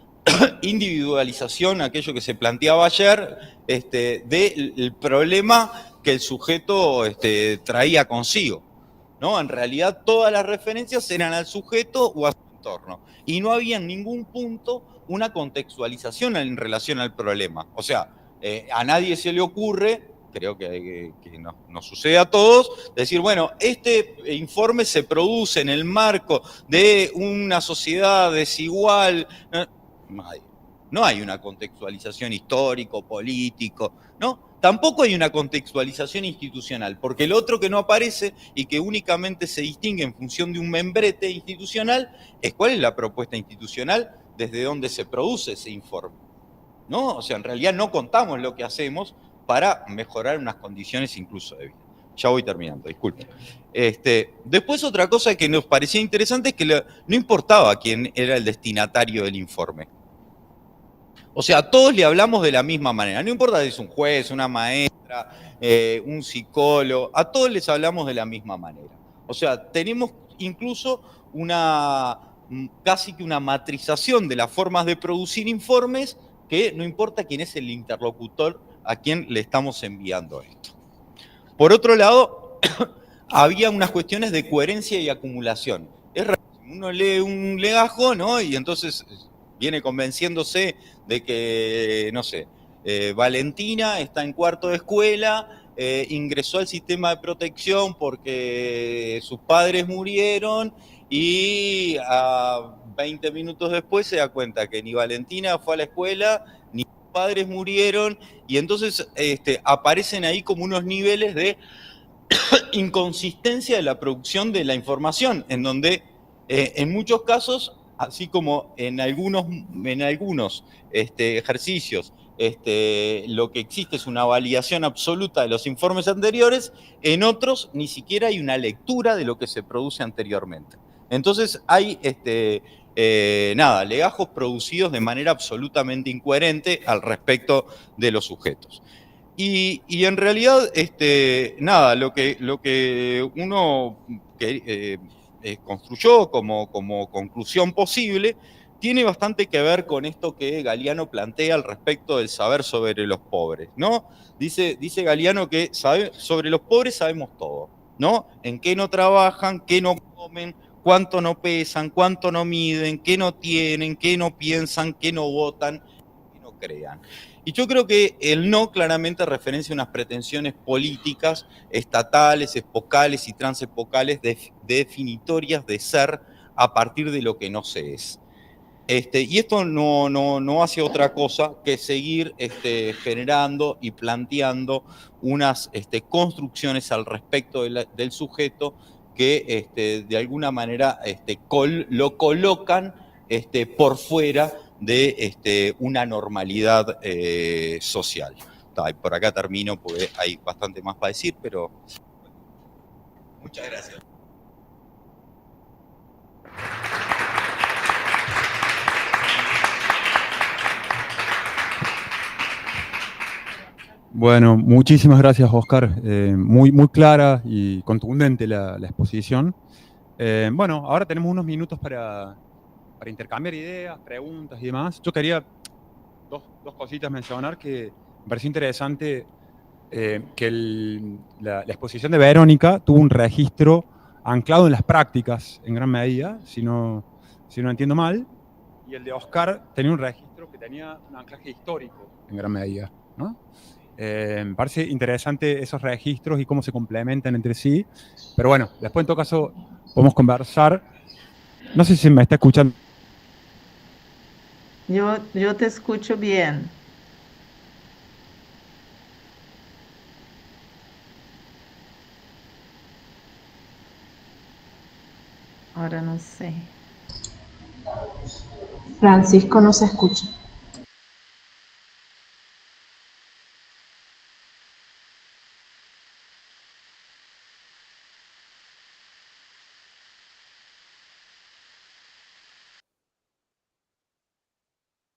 individualización, aquello que se planteaba ayer, del problema que el sujeto traía consigo, ¿no? En realidad todas las referencias eran al sujeto o a su entorno. Y no había en ningún punto una contextualización en relación al problema. O sea, a nadie se le ocurre, creo que nos sucede a todos, decir, bueno, este informe se produce en el marco de una sociedad desigual. Nadie. No hay una contextualización histórico, político, ¿no? Tampoco hay una contextualización institucional, porque el otro que no aparece y que únicamente se distingue en función de un membrete institucional es cuál es la propuesta institucional desde donde se produce ese informe, ¿no? O sea, en realidad no contamos lo que hacemos para mejorar unas condiciones incluso de vida. Ya voy terminando, disculpen. Después otra cosa que nos parecía interesante es que no importaba quién era el destinatario del informe. O sea, a todos le hablamos de la misma manera. No importa si es un juez, una maestra, un psicólogo, a todos les hablamos de la misma manera. O sea, tenemos incluso casi que una matrización de las formas de producir informes que no importa quién es el interlocutor a quien le estamos enviando esto. Por otro lado, había unas cuestiones de coherencia y acumulación. Es raro, uno lee un legajo, ¿no? Y entonces viene convenciéndose de que, no sé, Valentina está en cuarto de escuela, ingresó al sistema de protección porque sus padres murieron y a 20 minutos después se da cuenta que ni Valentina fue a la escuela, ni sus padres murieron, y entonces aparecen ahí como unos niveles de inconsistencia de la producción de la información, en donde en muchos casos, así como en algunos ejercicios, lo que existe es una validación absoluta de los informes anteriores, en otros ni siquiera hay una lectura de lo que se produce anteriormente. Entonces hay legajos producidos de manera absolutamente incoherente al respecto de los sujetos. Y en realidad, lo que uno construyó como conclusión posible tiene bastante que ver con esto que Galeano plantea al respecto del saber sobre los pobres, ¿no? Dice Galeano que sobre los pobres sabemos todo, ¿no? En qué no trabajan, qué no comen, cuánto no pesan, cuánto no miden, qué no tienen, qué no piensan, qué no votan, qué no crean. Y yo creo que el no claramente referencia unas pretensiones políticas, estatales, epocales y transepocales definitorias de ser a partir de lo que no se es. Y esto no hace otra cosa que seguir generando y planteando unas construcciones al respecto del sujeto que de alguna manera lo colocan por fuera de una normalidad social. Y por acá termino porque hay bastante más para decir, pero muchas gracias. Bueno, muchísimas gracias, Oscar. Muy, muy clara y contundente la exposición. Bueno, ahora tenemos unos minutos para intercambiar ideas, preguntas y demás. Yo quería dos cositas mencionar que me pareció interesante, que la exposición de Verónica tuvo un registro anclado en las prácticas en gran medida, si no entiendo mal, y el de Oscar tenía un registro que tenía un anclaje histórico en gran medida, ¿no? Me parece interesante esos registros y cómo se complementan entre sí, pero bueno, después en todo caso podemos conversar. No sé si me está escuchando. Yo te escucho bien. Ahora no sé. Francisco no se escucha.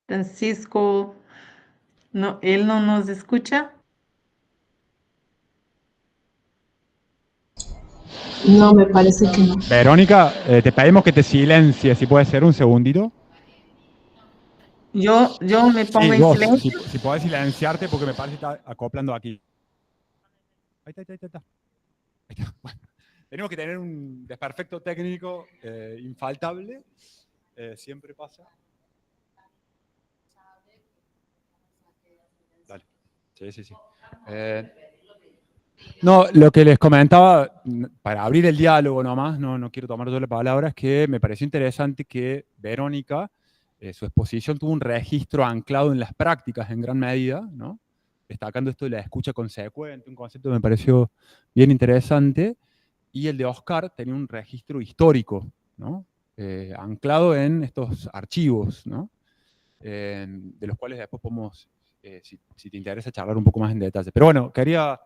Francisco, no, ¿él no nos escucha? No, me parece que no. Verónica, te pedimos que te silencies, si puede ser un segundito. Yo me pongo Sí, en vos, silencio. si podés silenciarte porque me parece que está acoplando aquí. Ahí está, ahí está, ahí está. Ahí está. Bueno, tenemos que tener un desperfecto técnico infaltable. Siempre pasa. Dale. Sí, sí, sí. No, lo que les comentaba, para abrir el diálogo nomás, no quiero tomar yo la palabra, es que me pareció interesante que Verónica, su exposición tuvo un registro anclado en las prácticas en gran medida, ¿no? Destacando esto de la escucha consecuente, un concepto que me pareció bien interesante, y el de Oscar tenía un registro histórico, ¿no? Anclado en estos archivos, ¿no? De los cuales después podemos, si te interesa, charlar un poco más en detalle. Pero bueno, quería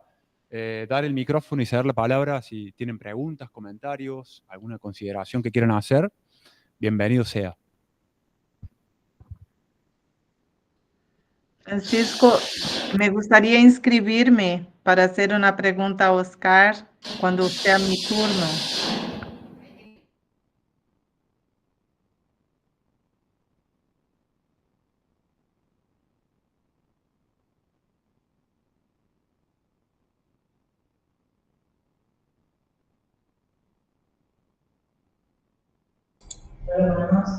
dar el micrófono y ceder la palabra si tienen preguntas, comentarios, alguna consideración que quieran hacer. Bienvenido sea. Francisco, me gustaría inscribirme para hacer una pregunta a Oscar cuando sea mi turno.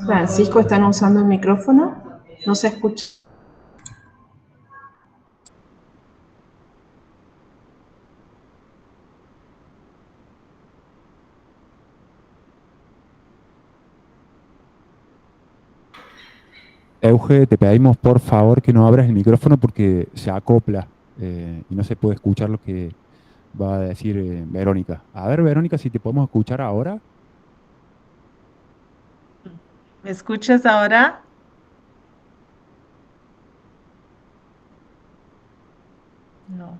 Francisco, ¿están usando el micrófono? No se escucha. Euge, te pedimos por favor que no abras el micrófono porque se acopla y no se puede escuchar lo que va a decir Verónica. A ver, Verónica, si te podemos escuchar ahora. ¿Me escuchas ahora? No.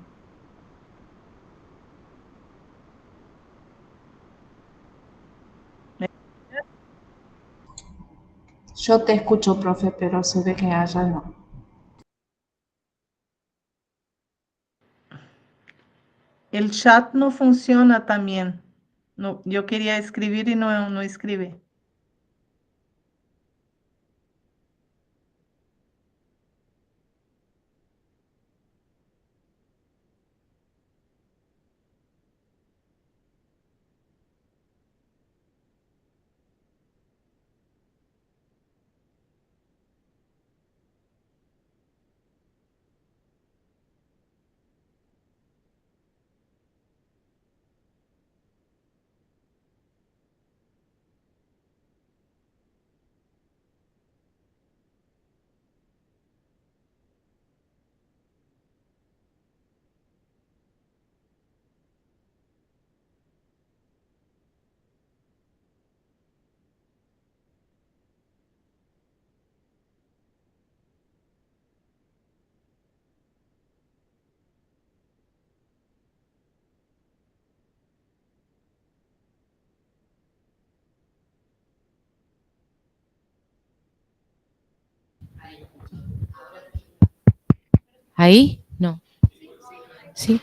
Yo te escucho, profe, pero se ve que allá no. El chat no funciona también. No, yo quería escribir y no escribe. ¿Ahí? No. Sí.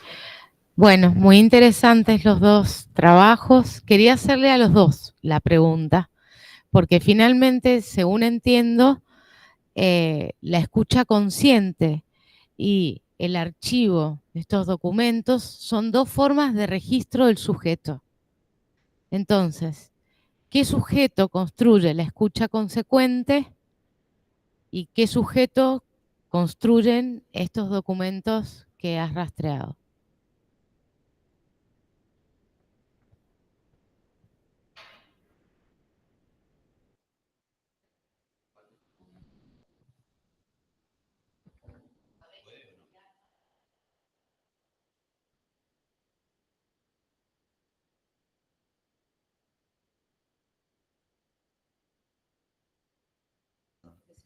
Bueno, muy interesantes los dos trabajos. Quería hacerle a los dos la pregunta, porque finalmente, según entiendo, la escucha consciente y el archivo de estos documentos son dos formas de registro del sujeto. Entonces, ¿qué sujeto construye la escucha consecuente y qué sujeto construyen estos documentos que has rastreado?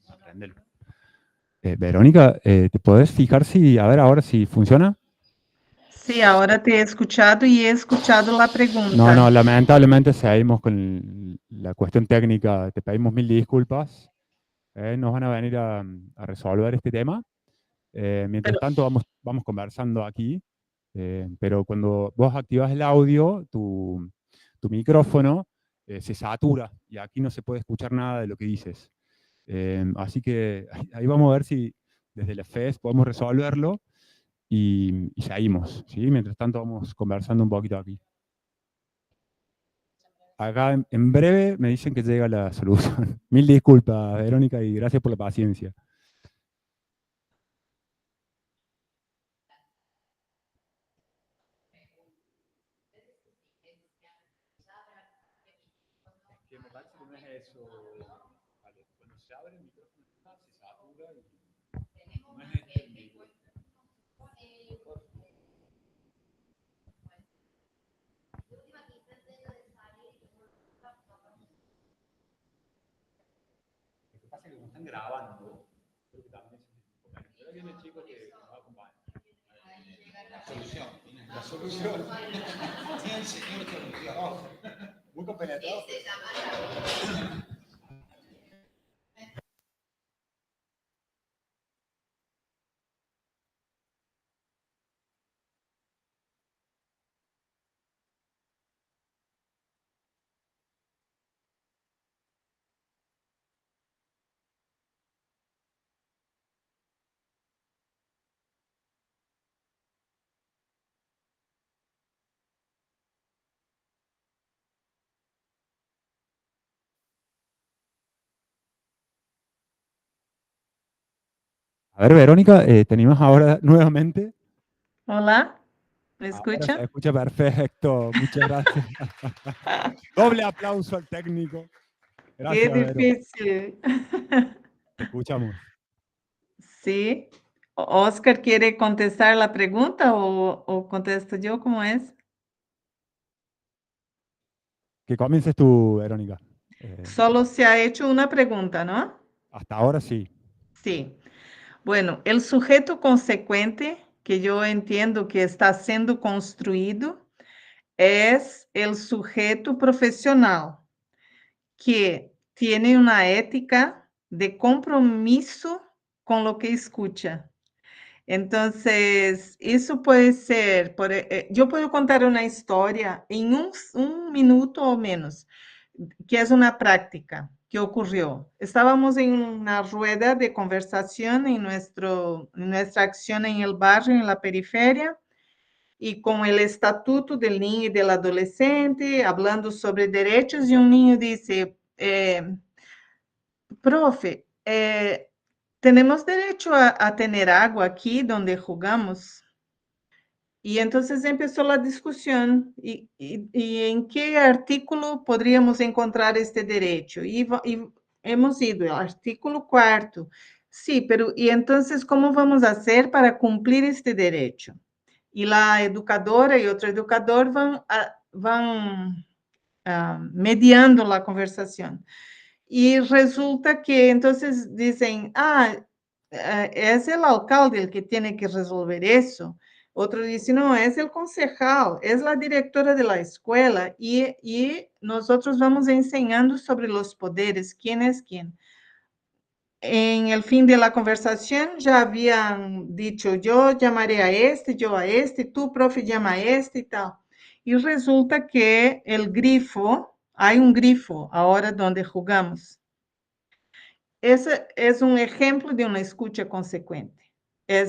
Aprendelo. Verónica, ¿te podés fijar si, a ver ahora si funciona? Sí, ahora te he escuchado y he escuchado la pregunta. No, lamentablemente seguimos con la cuestión técnica. Te pedimos mil disculpas. nos van a venir a resolver este tema. Mientras Pero- tanto, vamos conversando aquí, pero cuando vos activas el audio, tu micrófono se satura y aquí no se puede escuchar nada de lo que dices. Así que ahí vamos a ver si desde la FES podemos resolverlo y seguimos, ¿sí? Mientras tanto vamos conversando un poquito aquí. Acá en breve me dicen que llega la solución. Mil disculpas, Verónica, y gracias por la paciencia. Que me parece que no es eso. Vale, cuando se abre el micrófono se satura y no es este el micro. Lo que pasa es que como están grabando, creo que también es importante. Pero viene el chico que nos va a acompañar. La solución. La solución. Tiene el señor solución. Muy compenetrado. A ver, Verónica, ¿te animas ahora nuevamente? Hola, ¿me Ahora se escucha? escucha perfecto, muchas gracias. Doble aplauso al técnico. Qué Gracias, Vero. difícil. Te escuchamos. Sí. Oscar quiere contestar la pregunta o contesto yo, ¿cómo es? Que comiences tú, Verónica. Solo se ha hecho una pregunta, ¿no? Hasta ahora sí. Sí. Bueno, el sujeto consecuente que yo entiendo que está siendo construido es el sujeto profesional que tiene una ética de compromiso con lo que escucha. Entonces, isso pode ser, eu posso contar uma história em um minuto ou menos, que é uma prática que ocorreu. Estávamos em uma rueda de conversação em nossa ação em el barrio, em la periferia, e com o estatuto do niño e do adolescente, falando sobre direitos, e um niño disse, profe, tenemos derecho a tener agua aquí donde jugamos. Y entonces empezó la discusión y en qué artículo podríamos encontrar este derecho. Y hemos ido al artículo 4. Sí, pero ¿y entonces cómo vamos a hacer para cumplir este derecho? Y la educadora y otro educador van mediando la conversación. Y resulta que entonces dicen, es el alcalde el que tiene que resolver eso. Otro dice, no, es el concejal, es la directora de la escuela y nosotros vamos enseñando sobre los poderes, quién es quién. En el fin de la conversación ya habían dicho, yo llamaré a este, tú, profe, llama a este y tal. Y resulta que el grifo, hay un grifo ahora donde jugamos. Esse é um exemplo de uma escuta consequente. É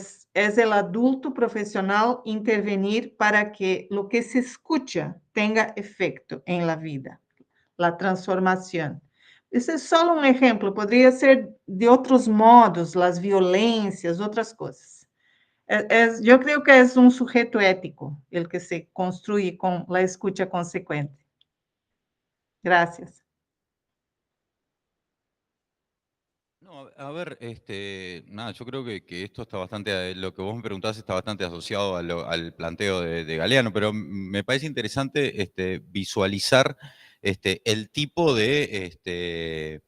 o adulto profissional intervenir para que o que se escuta tenha efeito em la vida, la transformação. Esse é só um exemplo, poderia ser de outros modos, as violências, outras coisas. Eu creio que é um sujeito ético, el que se construye com a escuta consequente. Gracias. No, a ver, nada, yo creo que esto está bastante, lo que vos me preguntás está bastante asociado al planteo de Galeano, pero me parece interesante visualizar el tipo de,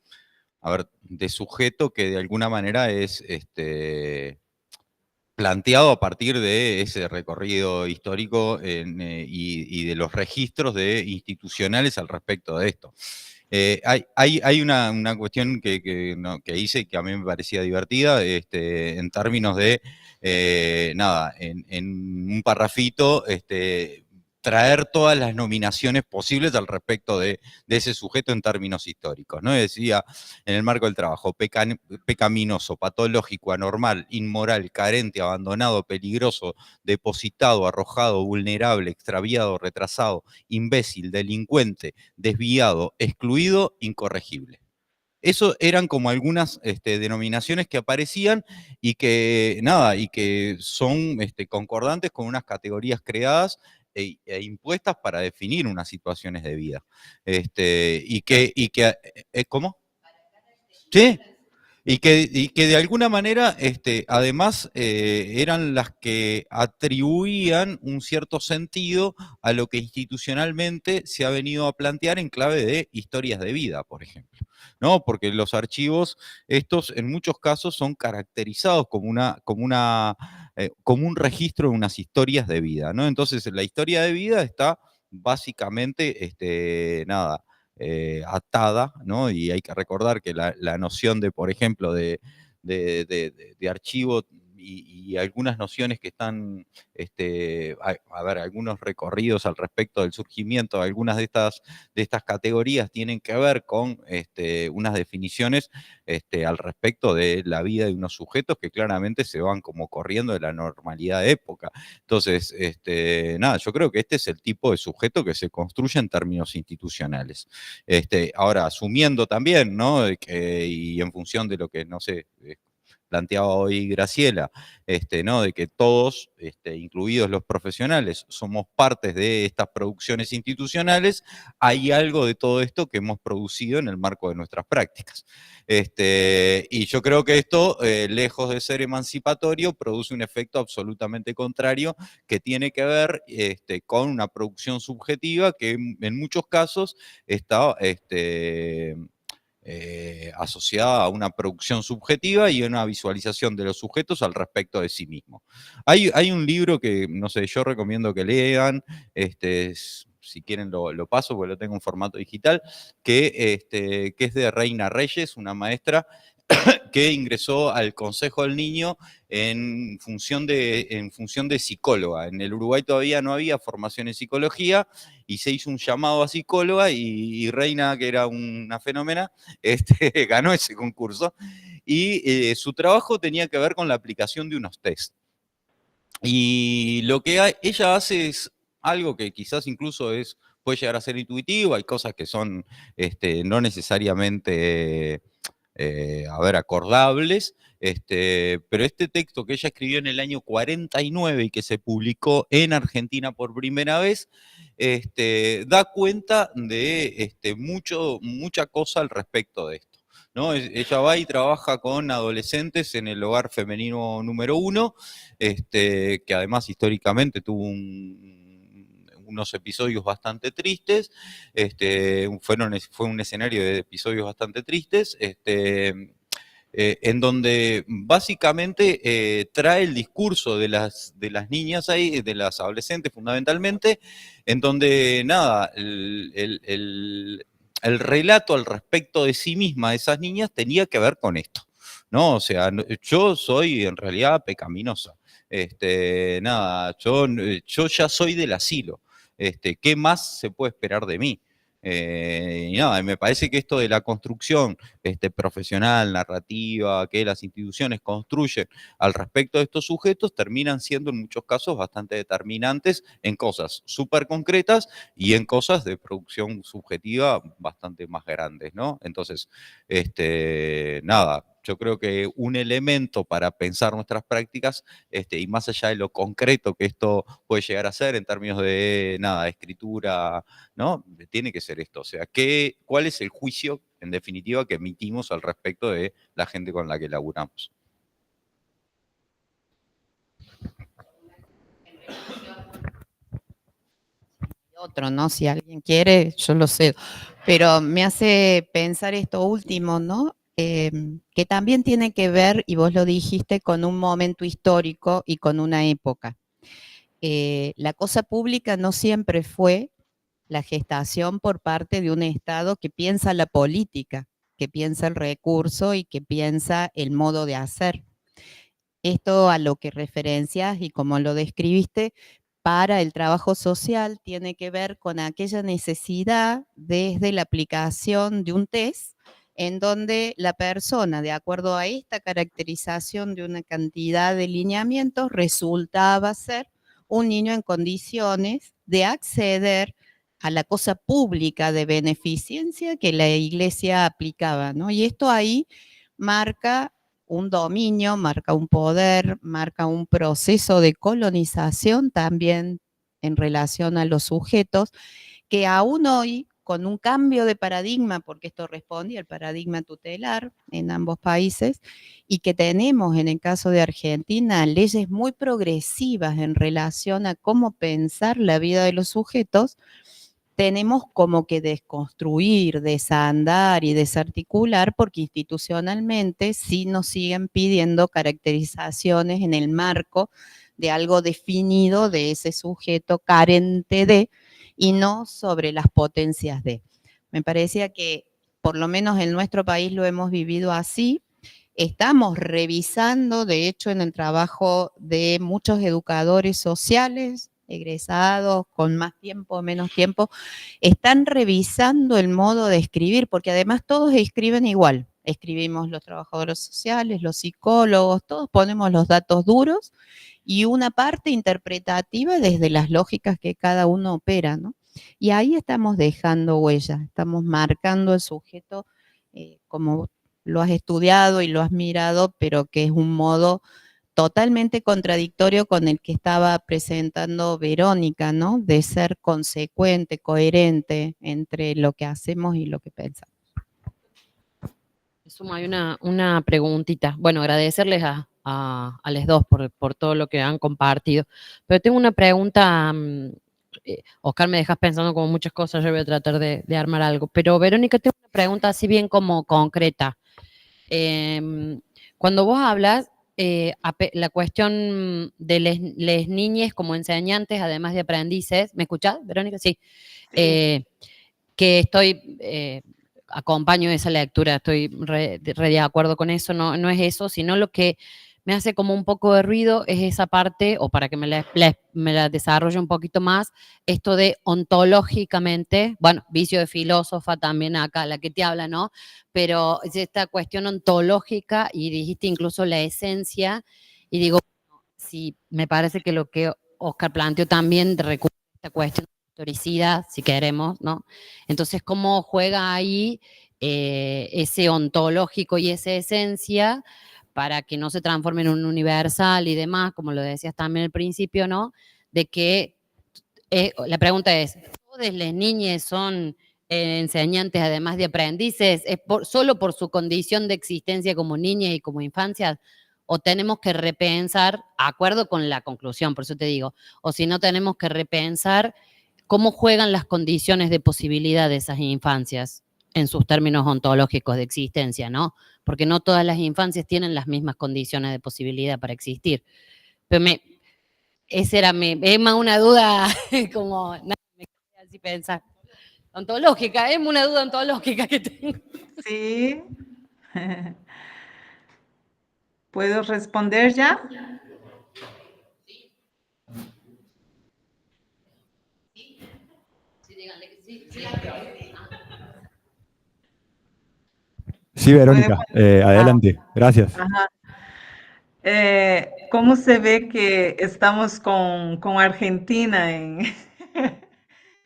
a ver, de sujeto que de alguna manera es planteado a partir de ese recorrido histórico y de los registros institucionales al respecto de esto. Hay una cuestión que hice que a mí me parecía divertida, en términos de, nada, en un parrafito, traer todas las nominaciones posibles al respecto de ese sujeto en términos históricos, ¿no? Decía, en el marco del trabajo, pecaminoso, patológico, anormal, inmoral, carente, abandonado, peligroso, depositado, arrojado, vulnerable, extraviado, retrasado, imbécil, delincuente, desviado, excluido, incorregible. Eso eran como algunas denominaciones que aparecían y que, nada, y que son concordantes con unas categorías creadas e impuestas para definir unas situaciones de vida. ¿Cómo? Sí. Y que de alguna manera, además, eran las que atribuían un cierto sentido a lo que institucionalmente se ha venido a plantear en clave de historias de vida, por ejemplo, ¿no? Porque los archivos, estos en muchos casos son caracterizados como un registro de unas historias de vida, ¿no? Entonces, la historia de vida está básicamente, nada, atada, ¿no? Y hay que recordar que la noción de, por ejemplo, de archivo y algunas nociones que están, a ver, algunos recorridos al respecto del surgimiento, algunas de estas categorías tienen que ver con unas definiciones al respecto de la vida de unos sujetos que claramente se van como corriendo de la normalidad de época. Entonces, nada, yo creo que este es el tipo de sujeto que se construye en términos institucionales. Ahora, asumiendo también, ¿no? Y en función de lo que, no sé, planteaba hoy Graciela, ¿no? De que todos, incluidos los profesionales, somos partes de estas producciones institucionales, hay algo de todo esto que hemos producido en el marco de nuestras prácticas. Y yo creo que esto, lejos de ser emancipatorio, produce un efecto absolutamente contrario que tiene que ver con una producción subjetiva que en muchos casos está asociada a una producción subjetiva y a una visualización de los sujetos al respecto de sí mismo. Hay un libro que, no sé, yo recomiendo que lean, si quieren lo paso porque lo tengo en formato digital, que es de Reina Reyes, una maestra que ingresó al Consejo del Niño en función de psicóloga. En el Uruguay todavía no había formación en psicología y se hizo un llamado a psicóloga y Reina, que era una fenómena, ganó ese concurso y su trabajo tenía que ver con la aplicación de unos test. Y lo que ella hace es algo que quizás incluso puede llegar a ser intuitivo, hay cosas que son no necesariamente acordables, pero este texto que ella escribió en el año 49 y que se publicó en Argentina por primera vez, da cuenta de mucha cosa al respecto de esto, ¿no? Ella va y trabaja con adolescentes en el hogar femenino número 1, que además históricamente tuvo unos episodios bastante tristes, fue un escenario de episodios bastante tristes, en donde básicamente trae el discurso de las niñas ahí, de las adolescentes fundamentalmente, en donde nada, el relato al respecto de sí misma de esas niñas tenía que ver con esto, ¿no? O sea, yo soy en realidad pecaminosa. Nada, yo ya soy del asilo. ¿Qué más se puede esperar de mí? Y nada, me parece que esto de la construcción profesional, narrativa, que las instituciones construyen al respecto de estos sujetos, terminan siendo en muchos casos bastante determinantes en cosas súper concretas y en cosas de producción subjetiva bastante más grandes, ¿no? Entonces, nada, yo creo que un elemento para pensar nuestras prácticas, y más allá de lo concreto que esto puede llegar a ser en términos de, nada, escritura, ¿no? Tiene que ser esto, o sea, ¿cuál es el juicio, en definitiva, que emitimos al respecto de la gente con la que laburamos? Otro, ¿no? Si alguien quiere, yo lo sé. Pero me hace pensar esto último, ¿no? Que también tiene que ver, y vos lo dijiste, con un momento histórico y con una época. La cosa pública no siempre fue la gestación por parte de un Estado que piensa la política, que piensa el recurso y que piensa el modo de hacer. Esto a lo que referencias y como lo describiste, para el trabajo social tiene que ver con aquella necesidad desde la aplicación de un test en donde la persona, de acuerdo a esta caracterización de una cantidad de lineamientos, resultaba ser un niño en condiciones de acceder a la cosa pública de beneficencia que la Iglesia aplicaba, ¿no? Y esto ahí marca un dominio, marca un poder, marca un proceso de colonización también en relación a los sujetos, que aún hoy, con un cambio de paradigma, porque esto responde al paradigma tutelar en ambos países, y que tenemos en el caso de Argentina leyes muy progresivas en relación a cómo pensar la vida de los sujetos, tenemos como que desconstruir, desandar y desarticular, porque institucionalmente sí nos siguen pidiendo caracterizaciones en el marco de algo definido de ese sujeto carente de, y no sobre las potencias de. Me parecía que por lo menos en nuestro país lo hemos vivido así. Estamos revisando, de hecho, en el trabajo de muchos educadores sociales, egresados, con más tiempo o menos tiempo, están revisando el modo de escribir, porque además todos escriben igual. Escribimos los trabajadores sociales, los psicólogos, todos ponemos los datos duros y una parte interpretativa desde las lógicas que cada uno opera, ¿no? Y ahí estamos dejando huellas, estamos marcando el sujeto como lo has estudiado y lo has mirado, pero que es un modo totalmente contradictorio con el que estaba presentando Verónica, ¿no? De ser consecuente, coherente entre lo que hacemos y lo que pensamos. Hay una preguntita. Bueno, agradecerles a las dos por todo lo que han compartido. Pero tengo una pregunta, Oscar, me dejas pensando como muchas cosas, yo voy a tratar de armar algo. Pero Verónica, tengo una pregunta así bien como concreta. Cuando vos hablas, la cuestión de les niñes como enseñantes, además de aprendices, ¿me escuchás, Verónica? Sí. Sí. Que estoy, acompaño esa lectura, estoy re de acuerdo con eso, no es eso, sino lo que me hace como un poco de ruido es esa parte, o para que me la desarrolle un poquito más, esto de ontológicamente, bueno, vicio de filósofa también acá, la que te habla, ¿no? Pero es esta cuestión ontológica, y dijiste incluso la esencia, y digo, sí, me parece que lo que Oscar planteó también recupera esta cuestión de historicidad, si queremos, ¿no? Entonces, ¿cómo juega ahí ese ontológico y esa esencia para que no se transforme en un universal y demás, como lo decías también al principio, ¿no? De que, la pregunta es, ¿todas las niñas son enseñantes además de aprendices? ¿Es solo por su condición de existencia como niñas y como infancias? ¿O tenemos que repensar, acuerdo con la conclusión, por eso te digo, o si no tenemos que repensar cómo juegan las condiciones de posibilidad de esas infancias en sus términos ontológicos de existencia, ¿no? Porque no todas las infancias tienen las mismas condiciones de posibilidad para existir. Pero esa era es más una duda como, nada, me quedé así pensar. Ontológica, es una duda ontológica que tengo. Sí. ¿Puedo responder ya? Sí, Verónica, adelante. Gracias. Ajá. ¿Cómo se ve que estamos con Argentina en,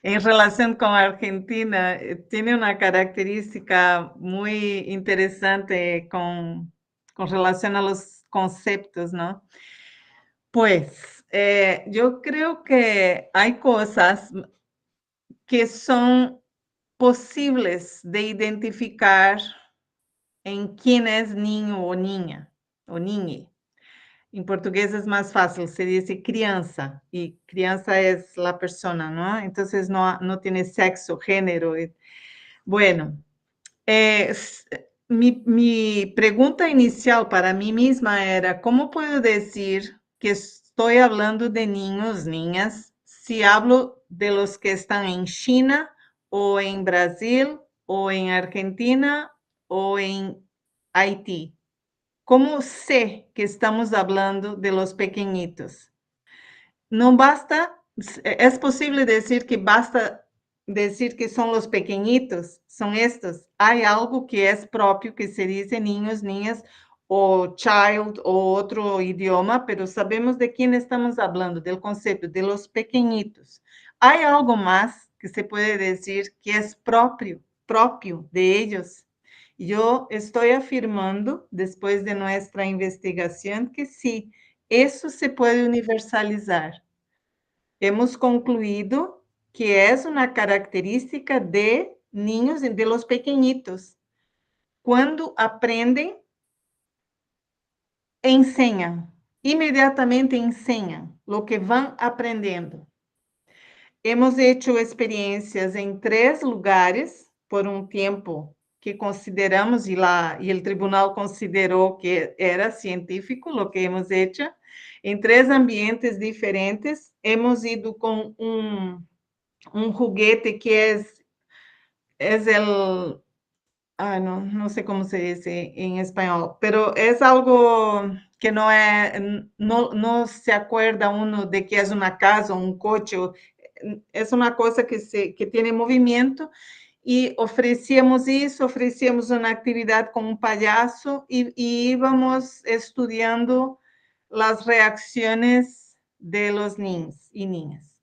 en relación con Argentina? Tiene una característica muy interesante con relación a los conceptos, ¿no? Pues yo creo que hay cosas que son posibles de identificar en quién es niño o niña, o niñe. En portugués es más fácil, se dice crianza, y crianza es la persona, ¿no? Entonces no tiene sexo, género. Bueno, mi pregunta inicial para mí misma era, ¿cómo puedo decir que estoy hablando de niños, niñas, si hablo de los que están en China o en Brasil o en Argentina o en Haití. ¿Cómo sé que estamos hablando de los pequeñitos? No basta, es posible decir que basta decir que son los pequeñitos, son estos. Hay algo que es propio, que se dice niños, niñas, o child, o otro idioma, pero sabemos de quién estamos hablando, del concepto, de los pequeñitos. Hay algo más que se puede decir que es propio de ellos. Yo estoy afirmando, después de nuestra investigación, que sí, eso se puede universalizar. Hemos concluido que es una característica de niños, de los pequeñitos. Cuando aprenden, enseñan, inmediatamente enseñan lo que van aprendiendo. Hemos hecho experiencias en 3 lugares por un tiempo que consideramos, y el tribunal consideró que era científico lo que hemos hecho, en 3 ambientes diferentes. Hemos ido con un juguete que es el, no sé cómo se dice en español, pero es algo que no se acuerda uno de que es una casa, un coche, es una cosa que tiene movimiento, y ofrecíamos eso, ofrecíamos una actividad con un payaso y íbamos estudiando las reacciones de los niños y niñas.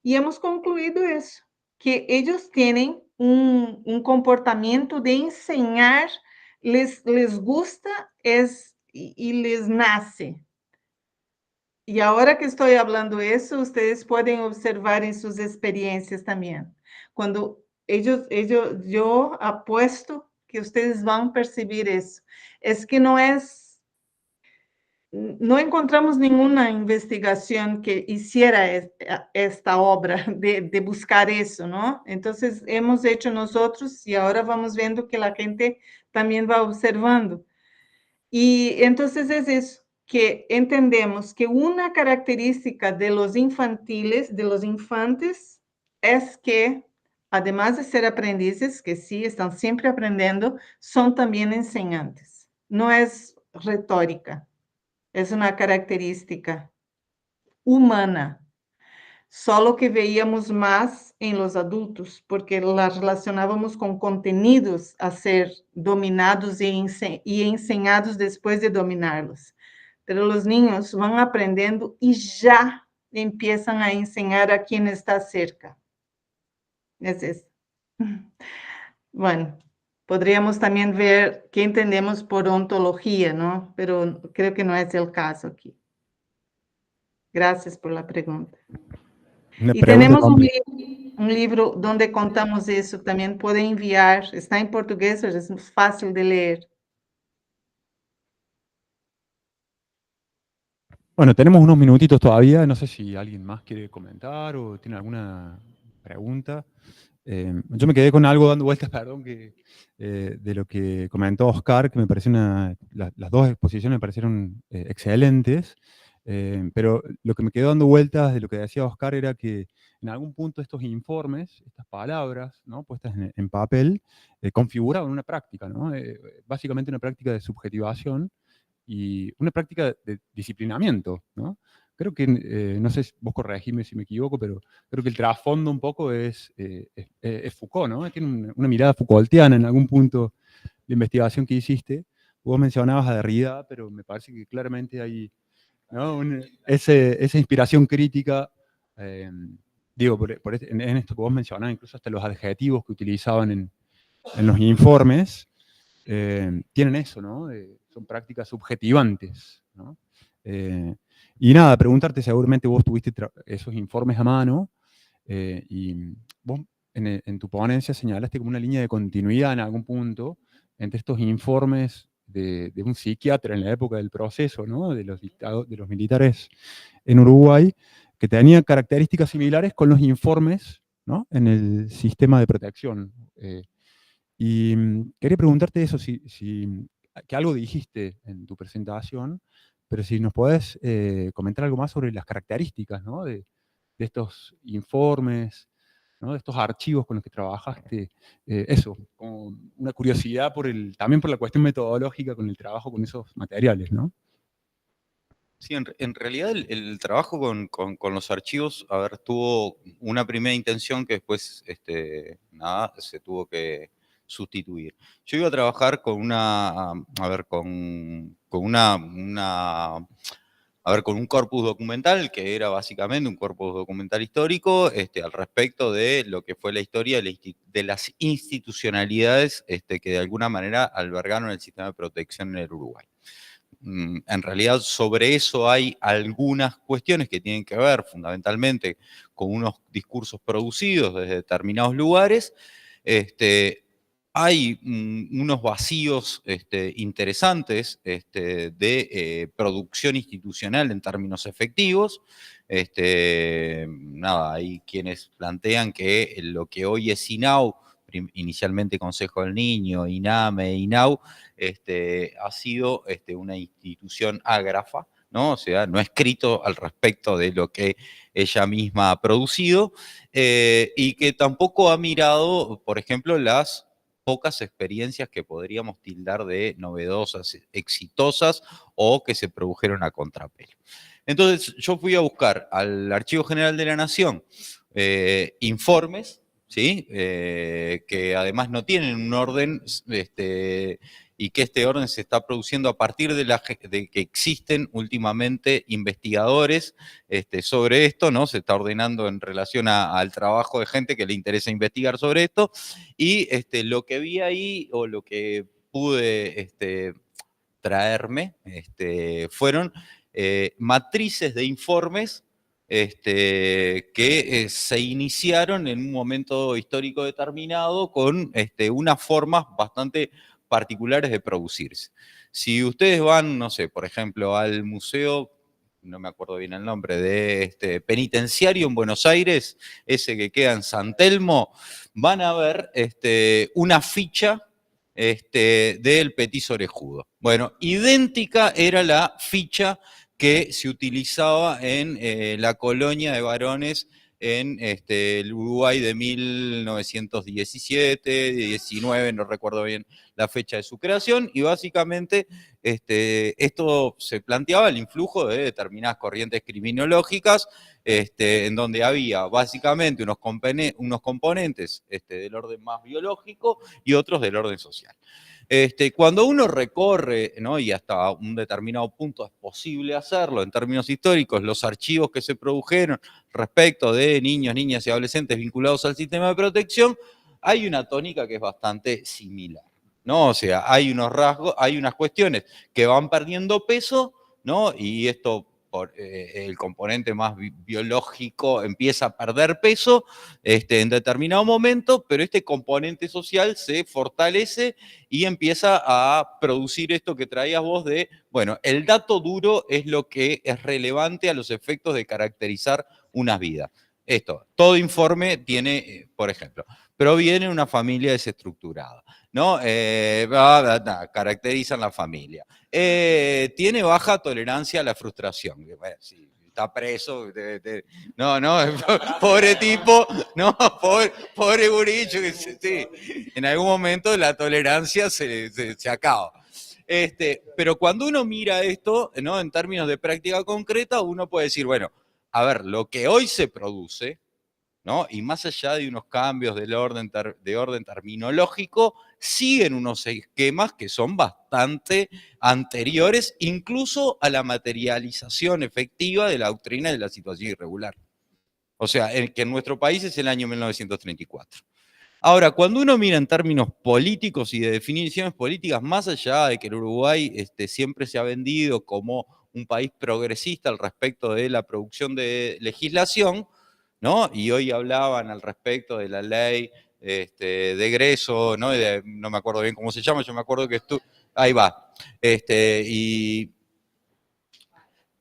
Y hemos concluido eso, que ellos tienen un comportamiento de enseñar, les gusta y les nace. Y ahora que estoy hablando eso, ustedes pueden observar en sus experiencias también. Cuando yo apuesto que ustedes van a percibir eso. Es que no encontramos ninguna investigación que hiciera esta obra de buscar eso, ¿no? Entonces, hemos hecho nosotros y ahora vamos viendo que la gente también va observando. Y entonces es eso, que entendemos que una característica de los infantiles, de los infantes, es que, además de ser aprendices, que sí, están siempre aprendiendo, son también enseñantes. No es retórica. Es una característica humana, solo que veíamos más en los adultos, porque las relacionábamos con contenidos a ser dominados y enseñados después de dominarlos. Pero los niños van aprendiendo y ya empiezan a enseñar a quien está cerca. Es eso. Bueno, podríamos también ver qué entendemos por ontología, ¿no? Pero creo que no es el caso aquí. Gracias por la pregunta. Y tenemos un libro donde contamos eso, también puede enviar, está en portugués, es fácil de leer. Bueno, tenemos unos minutitos todavía, no sé si alguien más quiere comentar o tiene alguna pregunta. Yo me quedé con algo dando vueltas, perdón, de lo que comentó Oscar, que me pareció las dos exposiciones me parecieron excelentes, pero lo que me quedó dando vueltas de lo que decía Oscar era que en algún punto estos informes, estas palabras, ¿no?, puestas en papel, configuraban una práctica, ¿no? Básicamente una práctica de subjetivación y una práctica de disciplinamiento, ¿no? Creo que, no sé, vos corregime si me equivoco, pero creo que el trasfondo un poco es Foucault, ¿no? Tiene una mirada Foucaultiana en algún punto de investigación que hiciste. Vos mencionabas a Derrida, pero me parece que claramente hay, ¿no?, esa inspiración crítica, digo, en esto que vos mencionabas, incluso hasta los adjetivos que utilizaban en los informes, tienen eso, ¿no? Son prácticas subjetivantes, ¿no? Y nada, preguntarte, seguramente vos tuviste esos informes a mano, y vos en tu ponencia señalaste como una línea de continuidad en algún punto entre estos informes de un psiquiatra en la época del proceso, ¿no?, de los militares en Uruguay, que tenían características similares con los informes, ¿no?, en el sistema de protección. Y quería preguntarte eso, que algo dijiste en tu presentación, pero si nos podés comentar algo más sobre las características, ¿no?, de de estos informes, ¿no? De estos archivos con los que trabajaste. Eso, como una curiosidad también por la cuestión metodológica con el trabajo con esos materiales, ¿no? Sí, en realidad el trabajo con los archivos, a ver, tuvo una primera intención que después, nada, se tuvo que sustituir. Yo iba a trabajar con con un corpus documental, que era básicamente un corpus documental histórico, al respecto de lo que fue la historia de las institucionalidades que de alguna manera albergaron el sistema de protección en el Uruguay. En realidad sobre eso hay algunas cuestiones que tienen que ver fundamentalmente con unos discursos producidos desde determinados lugares. Hay unos vacíos interesantes de producción institucional en términos efectivos. Nada, hay quienes plantean que lo que hoy es INAU, inicialmente Consejo del Niño, INAME, INAU, ha sido una institución ágrafa, ¿no? O sea, no ha escrito al respecto de lo que ella misma ha producido, y que tampoco ha mirado, por ejemplo, las pocas experiencias que podríamos tildar de novedosas, exitosas o que se produjeron a contrapelo. Entonces, yo fui a buscar al Archivo General de la Nación informes, ¿sí? Que además no tienen un orden, y que este orden se está produciendo a partir de que existen últimamente investigadores sobre esto, ¿no? Se está ordenando en relación al trabajo de gente que le interesa investigar sobre esto, y lo que vi ahí, o lo que pude traerme, fueron matrices de informes que se iniciaron en un momento histórico determinado con unas formas bastante particulares de producirse. Si ustedes van, no sé, por ejemplo, al museo, no me acuerdo bien el nombre, de penitenciario en Buenos Aires, ese que queda en San Telmo, van a ver una ficha del Petiso Orejudo. Bueno, idéntica era la ficha que se utilizaba en la colonia de varones en el Uruguay de 1917, 19, no recuerdo bien la fecha de su creación, y básicamente esto se planteaba el influjo de determinadas corrientes criminológicas, en donde había básicamente unos componentes del orden más biológico y otros del orden social. Cuando uno recorre, ¿no? Y hasta un determinado punto es posible hacerlo en términos históricos, los archivos que se produjeron respecto de niños, niñas y adolescentes vinculados al sistema de protección, hay una tónica que es bastante similar, ¿no? O sea, hay unos rasgos, hay unas cuestiones que van perdiendo peso, ¿no? Y esto por el componente más biológico empieza a perder peso en determinado momento, pero este componente social se fortalece y empieza a producir esto que traías vos de, bueno, el dato duro es lo que es relevante a los efectos de caracterizar una vida. Esto, todo informe tiene, por ejemplo, proviene de una familia desestructurada, ¿no? Caracterizan la familia. Tiene baja tolerancia a la frustración. Bueno, si está preso, pobre tipo, no, pobre guricho, sí, en algún momento la tolerancia se acaba. Pero cuando uno mira esto, ¿no? En términos de práctica concreta, uno puede decir, bueno, a ver, lo que hoy se produce, ¿no? Y más allá de unos cambios de orden terminológico, siguen unos esquemas que son bastante anteriores incluso a la materialización efectiva de la doctrina de la situación irregular. O sea, que en nuestro país es el año 1934. Ahora, cuando uno mira en términos políticos y de definiciones políticas, más allá de que el Uruguay siempre se ha vendido como un país progresista al respecto de la producción de legislación, ¿no? Y hoy hablaban al respecto de la ley de egreso, ¿no? No me acuerdo bien cómo se llama, yo me acuerdo que ahí va. Y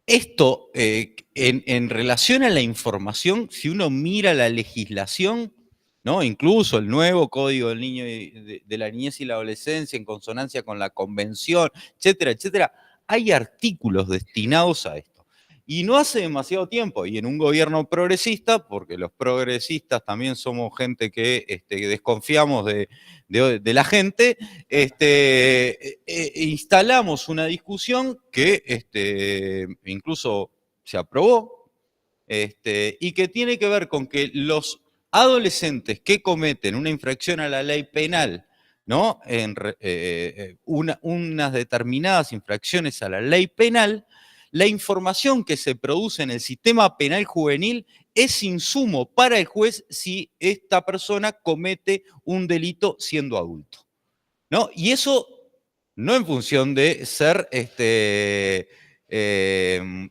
esto, en relación a la información, si uno mira la legislación, ¿no? Incluso el nuevo Código del Niño de la Niñez y la Adolescencia, en consonancia con la Convención, etcétera, etcétera, hay artículos destinados a esto. Y no hace demasiado tiempo, y en un gobierno progresista, porque los progresistas también somos gente que desconfiamos de la gente, instalamos una discusión que incluso se aprobó, y que tiene que ver con que los adolescentes que cometen una infracción a la ley penal, ¿no? Unas determinadas infracciones a la ley penal, la información que se produce en el sistema penal juvenil es insumo para el juez si esta persona comete un delito siendo adulto, ¿no? Y eso no en función de ser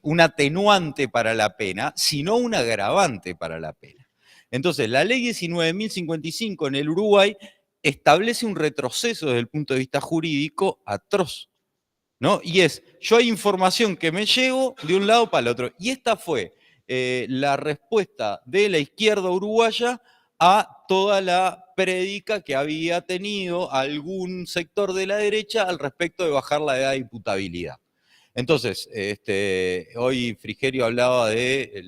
un atenuante para la pena, sino un agravante para la pena. Entonces, la ley 19.055 en el Uruguay establece un retroceso desde el punto de vista jurídico atroz, ¿no? Y yo hay información que me llevo de un lado para el otro. Y esta fue la respuesta de la izquierda uruguaya a toda la prédica que había tenido algún sector de la derecha al respecto de bajar la edad de imputabilidad. Entonces, hoy Frigerio hablaba de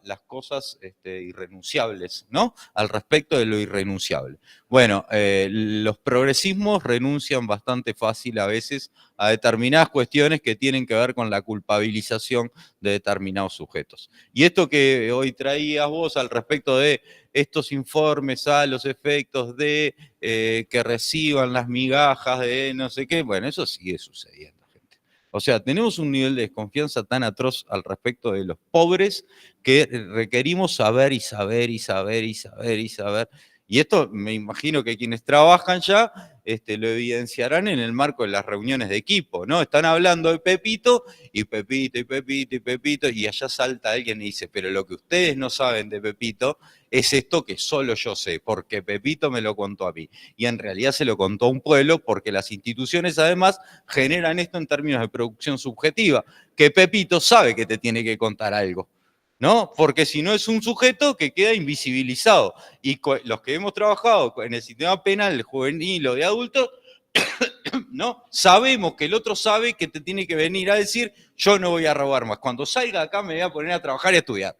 las cosas irrenunciables, ¿no? Al respecto de lo irrenunciable. Bueno, los progresismos renuncian bastante fácil a veces a determinadas cuestiones que tienen que ver con la culpabilización de determinados sujetos. Y esto que hoy traías vos al respecto de estos informes a los efectos de que reciban las migajas de no sé qué, bueno, eso sigue sucediendo. O sea, tenemos un nivel de desconfianza tan atroz al respecto de los pobres que requerimos saber y saber y saber y saber y saber. Y esto me imagino que quienes trabajan ya lo evidenciarán en el marco de las reuniones de equipo, ¿no? Están hablando de Pepito y Pepito y Pepito y Pepito, y allá salta alguien y dice, pero lo que ustedes no saben de Pepito es esto que solo yo sé, porque Pepito me lo contó a mí. Y en realidad se lo contó a un pueblo, porque las instituciones además generan esto en términos de producción subjetiva, que Pepito sabe que te tiene que contar algo, ¿no? Porque si no es un sujeto que queda invisibilizado. Y los que hemos trabajado en el sistema penal juvenil o de adultos, ¿no? Sabemos que el otro sabe que te tiene que venir a decir, yo no voy a robar más. Cuando salga acá me voy a poner a trabajar y a estudiar.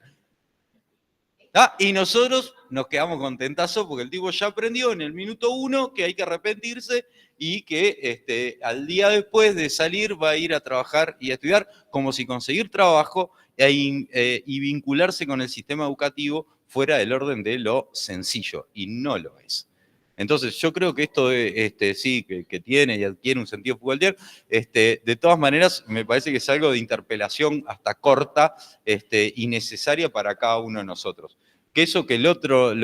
¿Ah? Y nosotros nos quedamos contentazos porque el tipo ya aprendió en el minuto 1 que hay que arrepentirse y que al día después de salir va a ir a trabajar y a estudiar, como si conseguir trabajo y vincularse con el sistema educativo fuera del orden de lo sencillo, y no lo es. Entonces, yo creo que esto sí, que tiene y adquiere un sentido futbolero, de todas maneras, me parece que es algo de interpelación hasta corta y necesaria para cada uno de nosotros. Que eso que lo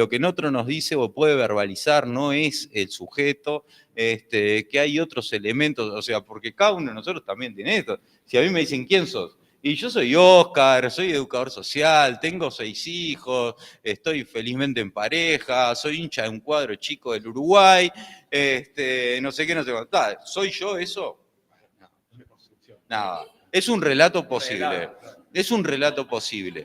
que el otro nos dice o puede verbalizar no es el sujeto, que hay otros elementos, o sea, porque cada uno de nosotros también tiene esto. Si a mí me dicen, ¿quién sos? Y yo soy Oscar, soy educador social, tengo 6 hijos, estoy felizmente en pareja, soy hincha de un cuadro chico del Uruguay, no sé qué, no sé cuánto. ¿Soy yo eso? No. Nada. Es un relato posible. Es un relato posible.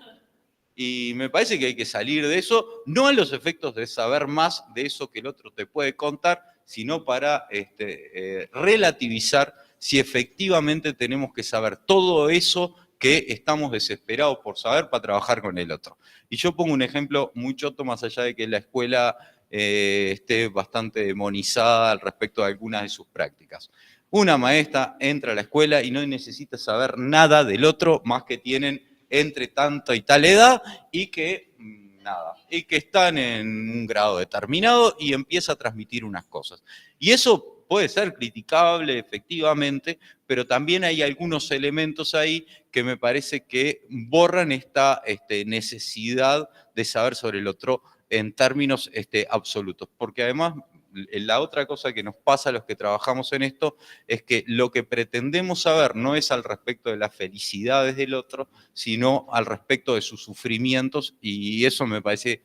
Y me parece que hay que salir de eso, no a los efectos de saber más de eso que el otro te puede contar, sino para relativizar si efectivamente tenemos que saber todo eso que estamos desesperados por saber para trabajar con el otro. Y yo pongo un ejemplo muy choto, más allá de que la escuela esté bastante demonizada al respecto de algunas de sus prácticas. Una maestra entra a la escuela y no necesita saber nada del otro, más que tienen entre tanta y tal edad y que están en un grado determinado y empieza a transmitir unas cosas. Y eso puede ser criticable, efectivamente, pero también hay algunos elementos ahí que me parece que borran esta necesidad de saber sobre el otro en términos absolutos. Porque además, la otra cosa que nos pasa a los que trabajamos en esto es que lo que pretendemos saber no es al respecto de las felicidades del otro, sino al respecto de sus sufrimientos, y eso me parece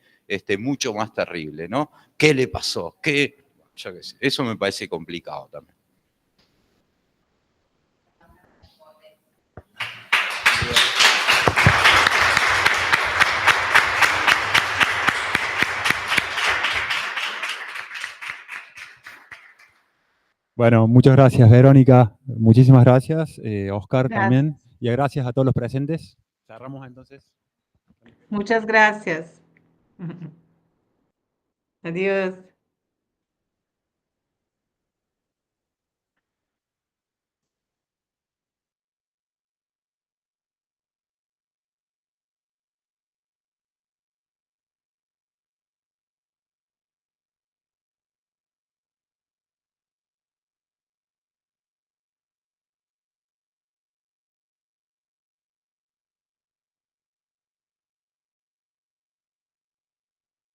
mucho más terrible, ¿no? ¿Qué le pasó? Yo qué sé, eso me parece complicado también. Bueno, muchas gracias, Verónica. Muchísimas gracias, Oscar Gracias. también. Y gracias a todos los presentes. cerramos entonces. Muchas gracias. Adiós.